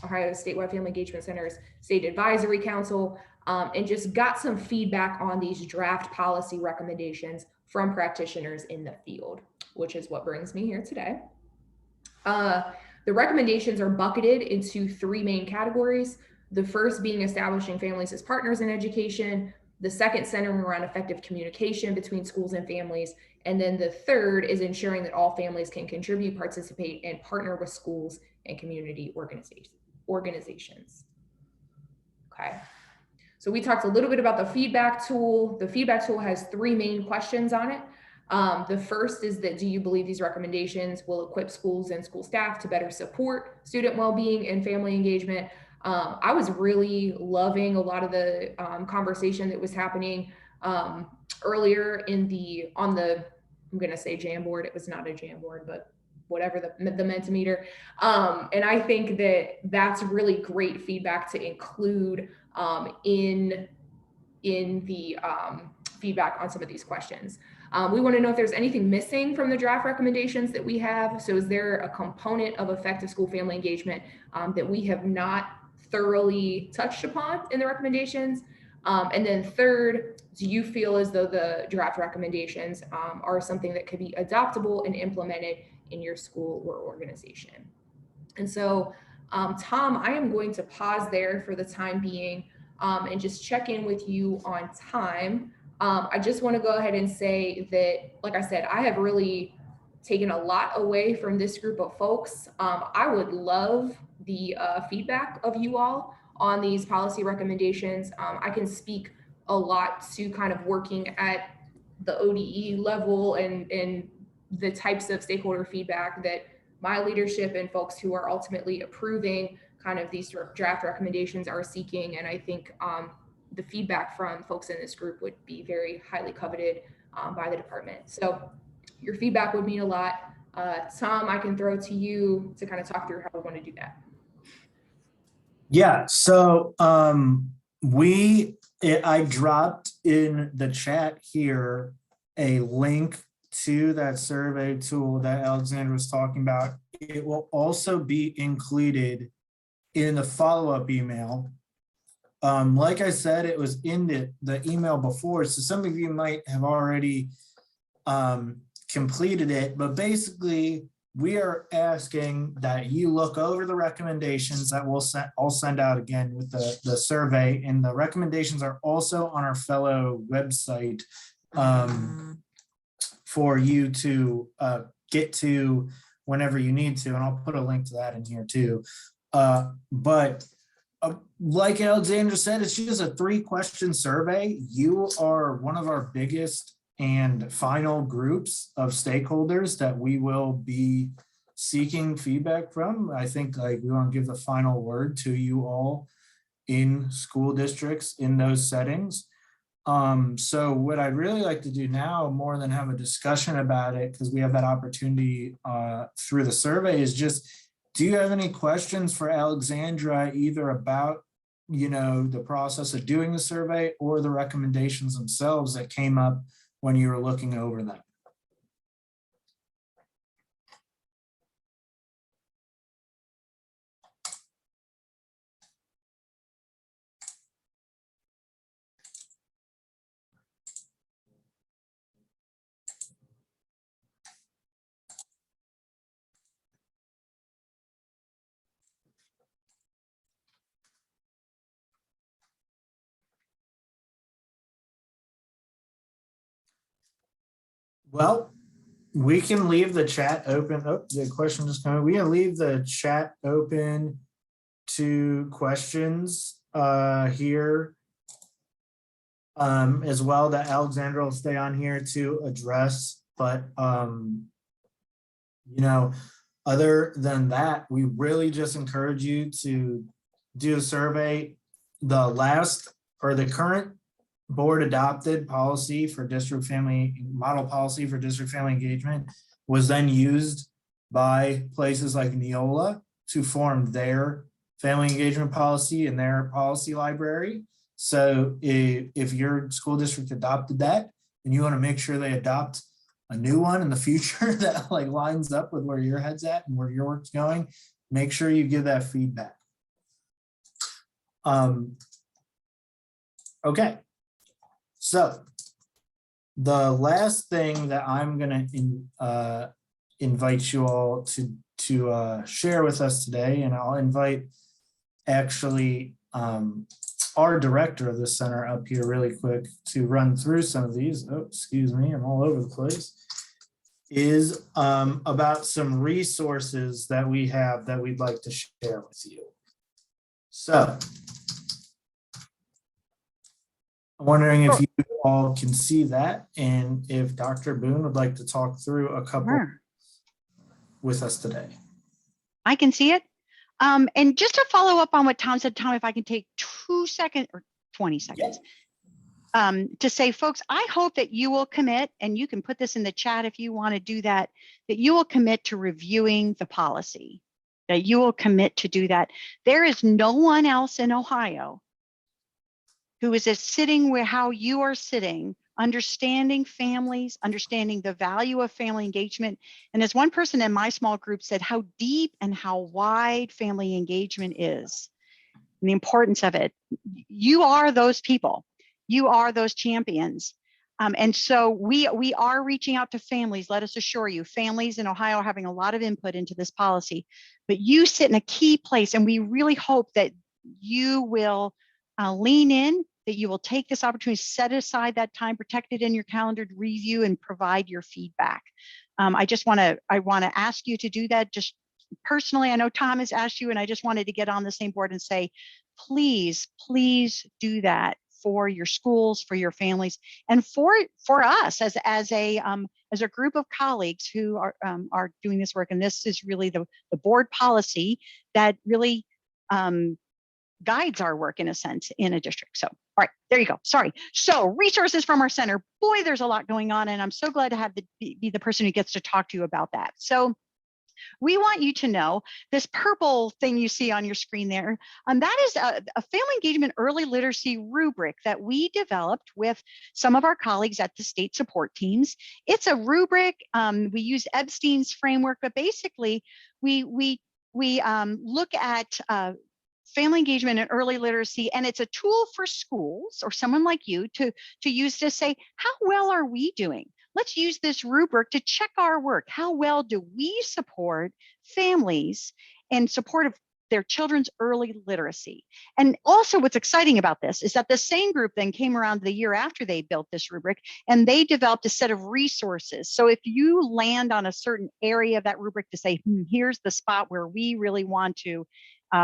Ohio Statewide Family Engagement Center's State Advisory Council, and just got some feedback on these draft policy recommendations from practitioners in the field, which is what brings me here today. The recommendations are bucketed into three main categories. The first being establishing families as partners in education, the second centering around effective communication between schools and families, and then the third is ensuring that all families can contribute, participate, and partner with schools and community organizations. Okay, so we talked a little bit about the feedback tool. The feedback tool has three main questions on it. The first is that, do you believe these recommendations will equip schools and school staff to better support student well-being and family engagement? I was really loving a lot of the conversation that was happening earlier on the, I'm going to say Jamboard. It was not a Jamboard, but whatever, the Mentimeter. And I think that that's really great feedback to include in the feedback on some of these questions. We want to know if there's anything missing from the draft recommendations that we have. So is there a component of effective school family engagement that we have not thoroughly touched upon in the recommendations? And then third, do you feel as though the draft recommendations are something that could be adoptable and implemented in your school or organization? And so, Tom, I am going to pause there for the time being and just check in with you on time. I just want to go ahead and say that, like I said, I have really taken a lot away from this group of folks. I would love the feedback of you all on these policy recommendations. I can speak a lot to kind of working at the ODE level and the types of stakeholder feedback that my leadership and folks who are ultimately approving kind of these draft recommendations are seeking. And I think the feedback from folks in this group would be very highly coveted by the department. So your feedback would mean a lot. Tom, I can throw to you to kind of talk through how we want to do that. Yeah, so I dropped in the chat here a link to that survey tool that Alexandra was talking about. It will also be included in the follow-up email. Like I said, it was in the email before, so some of you might have already completed it, but basically we are asking that you look over the recommendations that I'll send out again with the survey, and the recommendations are also on our fellow website for you to get to whenever you need to, and I'll put a link to that in here too. But like Alexandra said, it's just a 3-question survey. You are one of our biggest and final groups of stakeholders that we will be seeking feedback from. I think we want to give the final word to you all in school districts in those settings. So what I'd really like to do now, more than have a discussion about it, because we have that opportunity through the survey, is just, do you have any questions for Alexandra, either about the process of doing the survey or the recommendations themselves that came up when you were looking over them? Well, we can leave the chat open. Oh, the question just coming. We can leave the chat open to questions here as well, that Alexandra will stay on here to address. But Other than that, we really just encourage you to do a survey. The last or the current board adopted policy for district family, model policy for district family engagement was then used by places like Neola to form their family engagement policy in their policy library. So if your school district adopted that and you want to make sure they adopt a new one in the future that like lines up with where your head's at and where your work's going, make sure you give that feedback. Okay, so the last thing that I'm gonna invite you all to share with us today, and I'll invite actually our director of the center up here really quick to run through some of these. Oh, excuse me, I'm all over the place. Is about some resources that we have that we'd like to share with you. So I'm wondering if you all can see that, and if Dr. Boone would like to talk through a couple with us today. I can see it. And just to follow up on what Tom said, Tom, if I can take 2 seconds or 20 seconds to say, folks, I hope that you will commit, and you can put this in the chat if you want to do that, that you will commit to reviewing the policy, that you will commit to do that. There is no one else in Ohio who is sitting where how you are sitting, understanding families, understanding the value of family engagement. And as one person in my small group said, how deep and how wide family engagement is, and the importance of it. You are those people. You are those champions. And so we are reaching out to families. Let us assure you, families in Ohio are having a lot of input into this policy, but you sit in a key place, and we really hope that you will lean in, that you will take this opportunity, set aside that time, protect it in your calendar to review and provide your feedback. I want to ask you to do that just personally. I know Tom has asked you, and I just wanted to get on the same board and say, please, please do that for your schools, for your families, and for us as a group of colleagues who are doing this work. And this is really the board policy that really guides our work in a sense in a district. So, all right, there you go. Sorry. So resources from our center, boy, there's a lot going on, and I'm so glad to be the person who gets to talk to you about that. So we want you to know this purple thing you see on your screen there, that is a family engagement early literacy rubric that we developed with some of our colleagues at the state support teams. It's a rubric. We use Epstein's framework, but basically we look at family engagement and early literacy, and it's a tool for schools or someone like you to use to say, how well are we doing? Let's use this rubric to check our work. How well do we support families in support of their children's early literacy? And also what's exciting about this is that the same group then came around the year after they built this rubric, and they developed a set of resources. So if you land on a certain area of that rubric to say, here's the spot where we really want to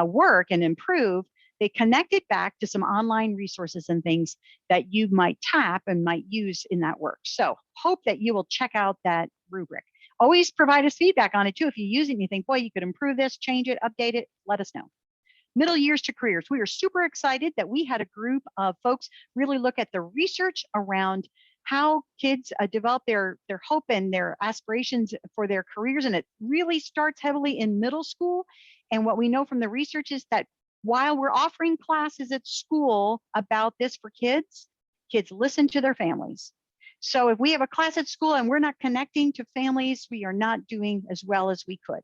work and improve, they connect it back to some online resources and things that you might tap and might use in that work. So hope that you will check out that rubric. Always provide us feedback on it too. If you use it and you think, boy, you could improve this, change it, update it, let us know. Middle years to careers. We are super excited that we had a group of folks really look at the research around how kids develop their hope and their aspirations for their careers. And it really starts heavily in middle school. And what we know from the research is that while we're offering classes at school about this for kids listen to their families. So if we have a class at school and we're not connecting to families, we are not doing as well as we could.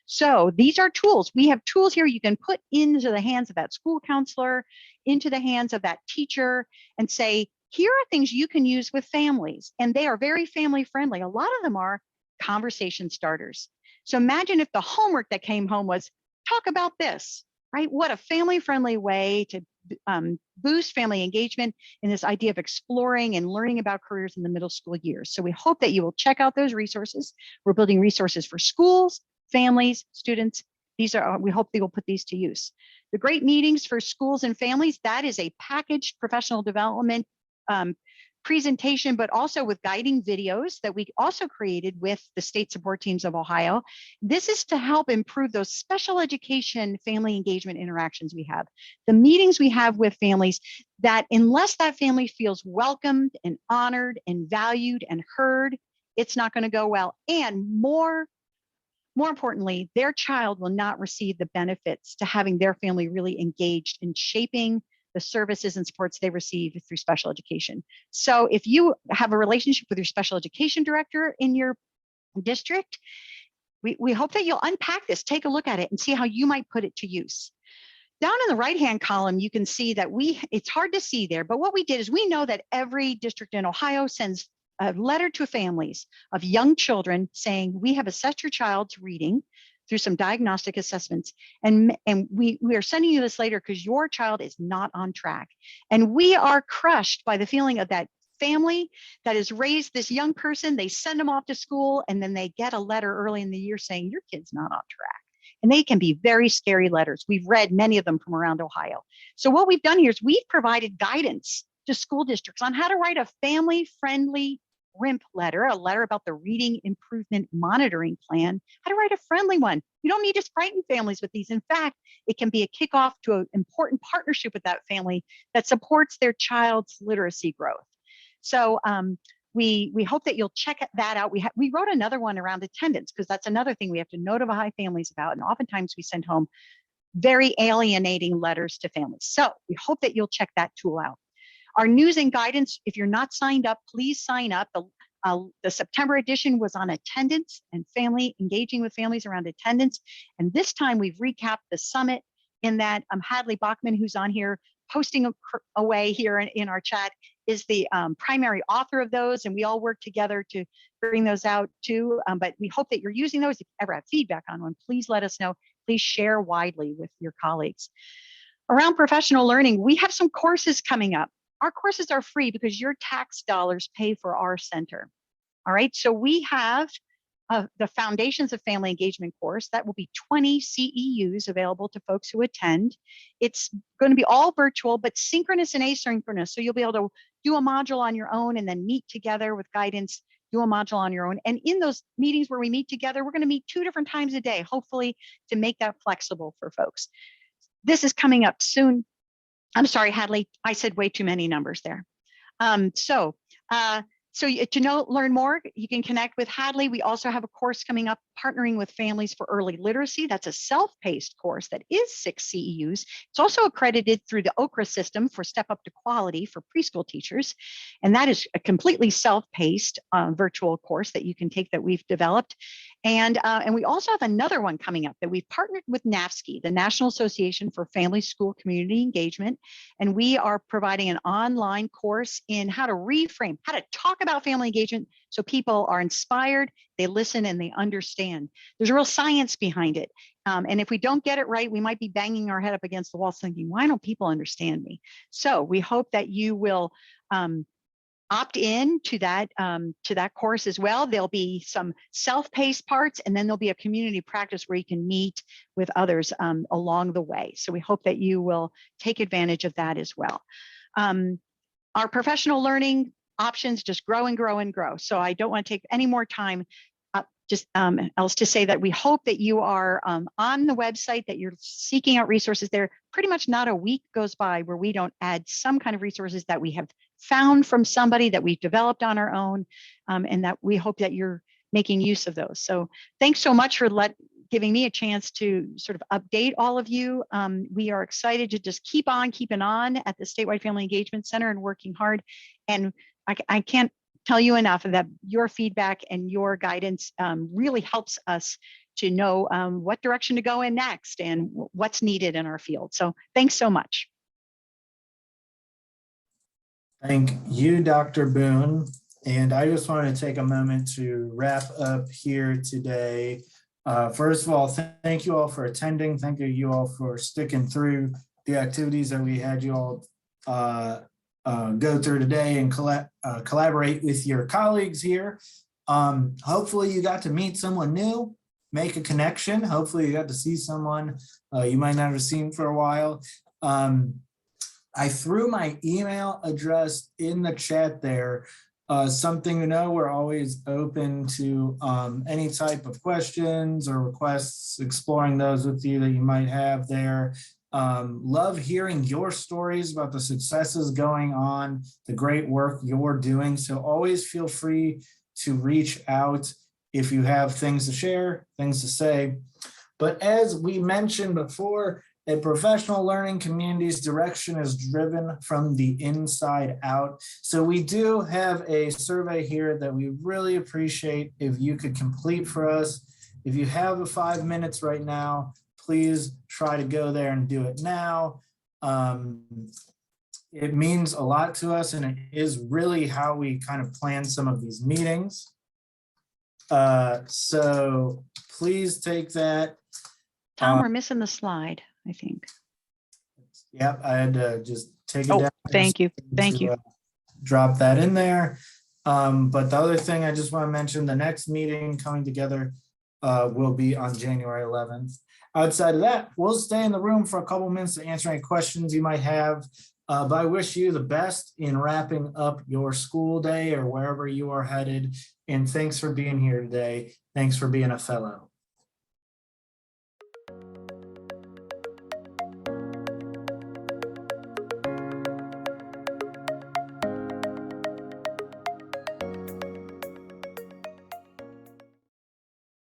So these are tools. We have tools here you can put into the hands of that school counselor, into the hands of that teacher, and say, here are things you can use with families. And they are very family friendly. A lot of them are conversation starters. So imagine if the homework that came home was, talk about this, right? What a family-friendly way to boost family engagement in this idea of exploring and learning about careers in the middle school years. So we hope that you will check out those resources. We're building resources for schools, families, students. We hope they will put these to use. The great meetings for schools and families, that is a packaged professional development presentation, but also with guiding videos that we also created with the state support teams of Ohio. This is to help improve those special education family engagement interactions we have, the meetings we have with families, that unless that family feels welcomed and honored and valued and heard, it's not going to go well. And more importantly, their child will not receive the benefits to having their family really engaged in shaping the services and supports they receive through special education. So if you have a relationship with your special education director in your district, we hope that you'll unpack this, take a look at it, and see how you might put it to use. Down in the right-hand column, you can see that it's hard to see there, but what we did is we know that every district in Ohio sends a letter to families of young children saying, we have assessed your child's reading through some diagnostic assessments. And we are sending you this later because your child is not on track. And we are crushed by the feeling of that family that has raised this young person. They send them off to school, and then they get a letter early in the year saying, your kid's not on track. And they can be very scary letters. We've read many of them from around Ohio. So what we've done here is we've provided guidance to school districts on how to write a family-friendly RIMP letter, a letter about the Reading Improvement Monitoring Plan, how to write a friendly one. You don't need to frighten families with these. In fact, it can be a kickoff to an important partnership with that family that supports their child's literacy growth. So we hope that you'll check that out. We wrote another one around attendance because that's another thing we have to notify families about. And oftentimes we send home very alienating letters to families. So we hope that you'll check that tool out. Our news and guidance, if you're not signed up, please sign up. The September edition was on attendance and engaging with families around attendance. And this time we've recapped the summit in that Hadley Bachman, who's on here, posting away here in our chat, is the primary author of those. And we all work together to bring those out too. But we hope that you're using those. If you ever have feedback on one, please let us know. Please share widely with your colleagues. Around professional learning, we have some courses coming up. Our courses are free because your tax dollars pay for our center. All right, so we have the Foundations of Family Engagement course. That will be 20 CEUs available to folks who attend. It's going to be all virtual, but synchronous and asynchronous. So you'll be able to do a module on your own and then meet together with guidance, do a module on your own. And in those meetings where we meet together, we're going to meet 2 different times a day, hopefully to make that flexible for folks. This is coming up soon. I'm sorry, Hadley, I said way too many numbers there. So to learn more, you can connect with Hadley. We also have a course coming up, Partnering with Families for Early Literacy. That's a self-paced course that is 6 CEUs. It's also accredited through the OKRA system for Step Up to Quality for preschool teachers. And that is a completely self-paced virtual course that you can take that we've developed. And we also have another one coming up that we've partnered with NAFSCE, the National Association for Family School Community Engagement. And we are providing an online course in how to reframe, how to talk about family engagement so people are inspired, they listen, and they understand. There's real science behind it. And if we don't get it right, we might be banging our head up against the wall thinking, why don't people understand me? So we hope that you will opt in to that course as well. There'll be some self-paced parts, and then there'll be a community practice where you can meet with others along the way. So we hope that you will take advantage of that as well. Our professional learning options just grow and grow and grow. So I don't want to take any more time else to say that we hope that you are on the website, that you're seeking out resources there. Pretty much not a week goes by where we don't add some kind of resources that we have found from somebody that we've developed on our own, and that we hope that you're making use of those. So thanks so much for giving me a chance to sort of update all of you. We are excited to just keep on keeping on at the Statewide Family Engagement Center and working hard. And I can't tell you enough that your feedback and your guidance really helps us to know what direction to go in next and what's needed in our field. So thanks so much. Thank you, Dr. Boone. And I just want to take a moment to wrap up here today. First of all, thank you all for attending. Thank you all for sticking through the activities that we had you all go through today and collaborate with your colleagues here. Hopefully you got to meet someone new, make a connection. Hopefully you got to see someone you might not have seen for a while. I threw my email address in the chat there. Something to know, we're always open to any type of questions or requests, exploring those with you that you might have there. Love hearing your stories about the successes going on, the great work you're doing. So always feel free to reach out if you have things to share, things to say. But as we mentioned before, a professional learning community's direction is driven from the inside out. So we do have a survey here that we really appreciate if you could complete for us. If you have 5 minutes right now, please try to go there and do it now. It means a lot to us, and it is really how we kind of plan some of these meetings. So please take that. Tom, we're missing the slide, I think. Yep, I had to just take it Oh, down. thank you. Thank you. Drop that in there. But the other thing I just want to mention, the next meeting coming together will be on January 11th. Outside of that, we'll stay in the room for a couple minutes to answer any questions you might have. But I wish you the best in wrapping up your school day or wherever you are headed. And thanks for being here today. Thanks for being a fellow.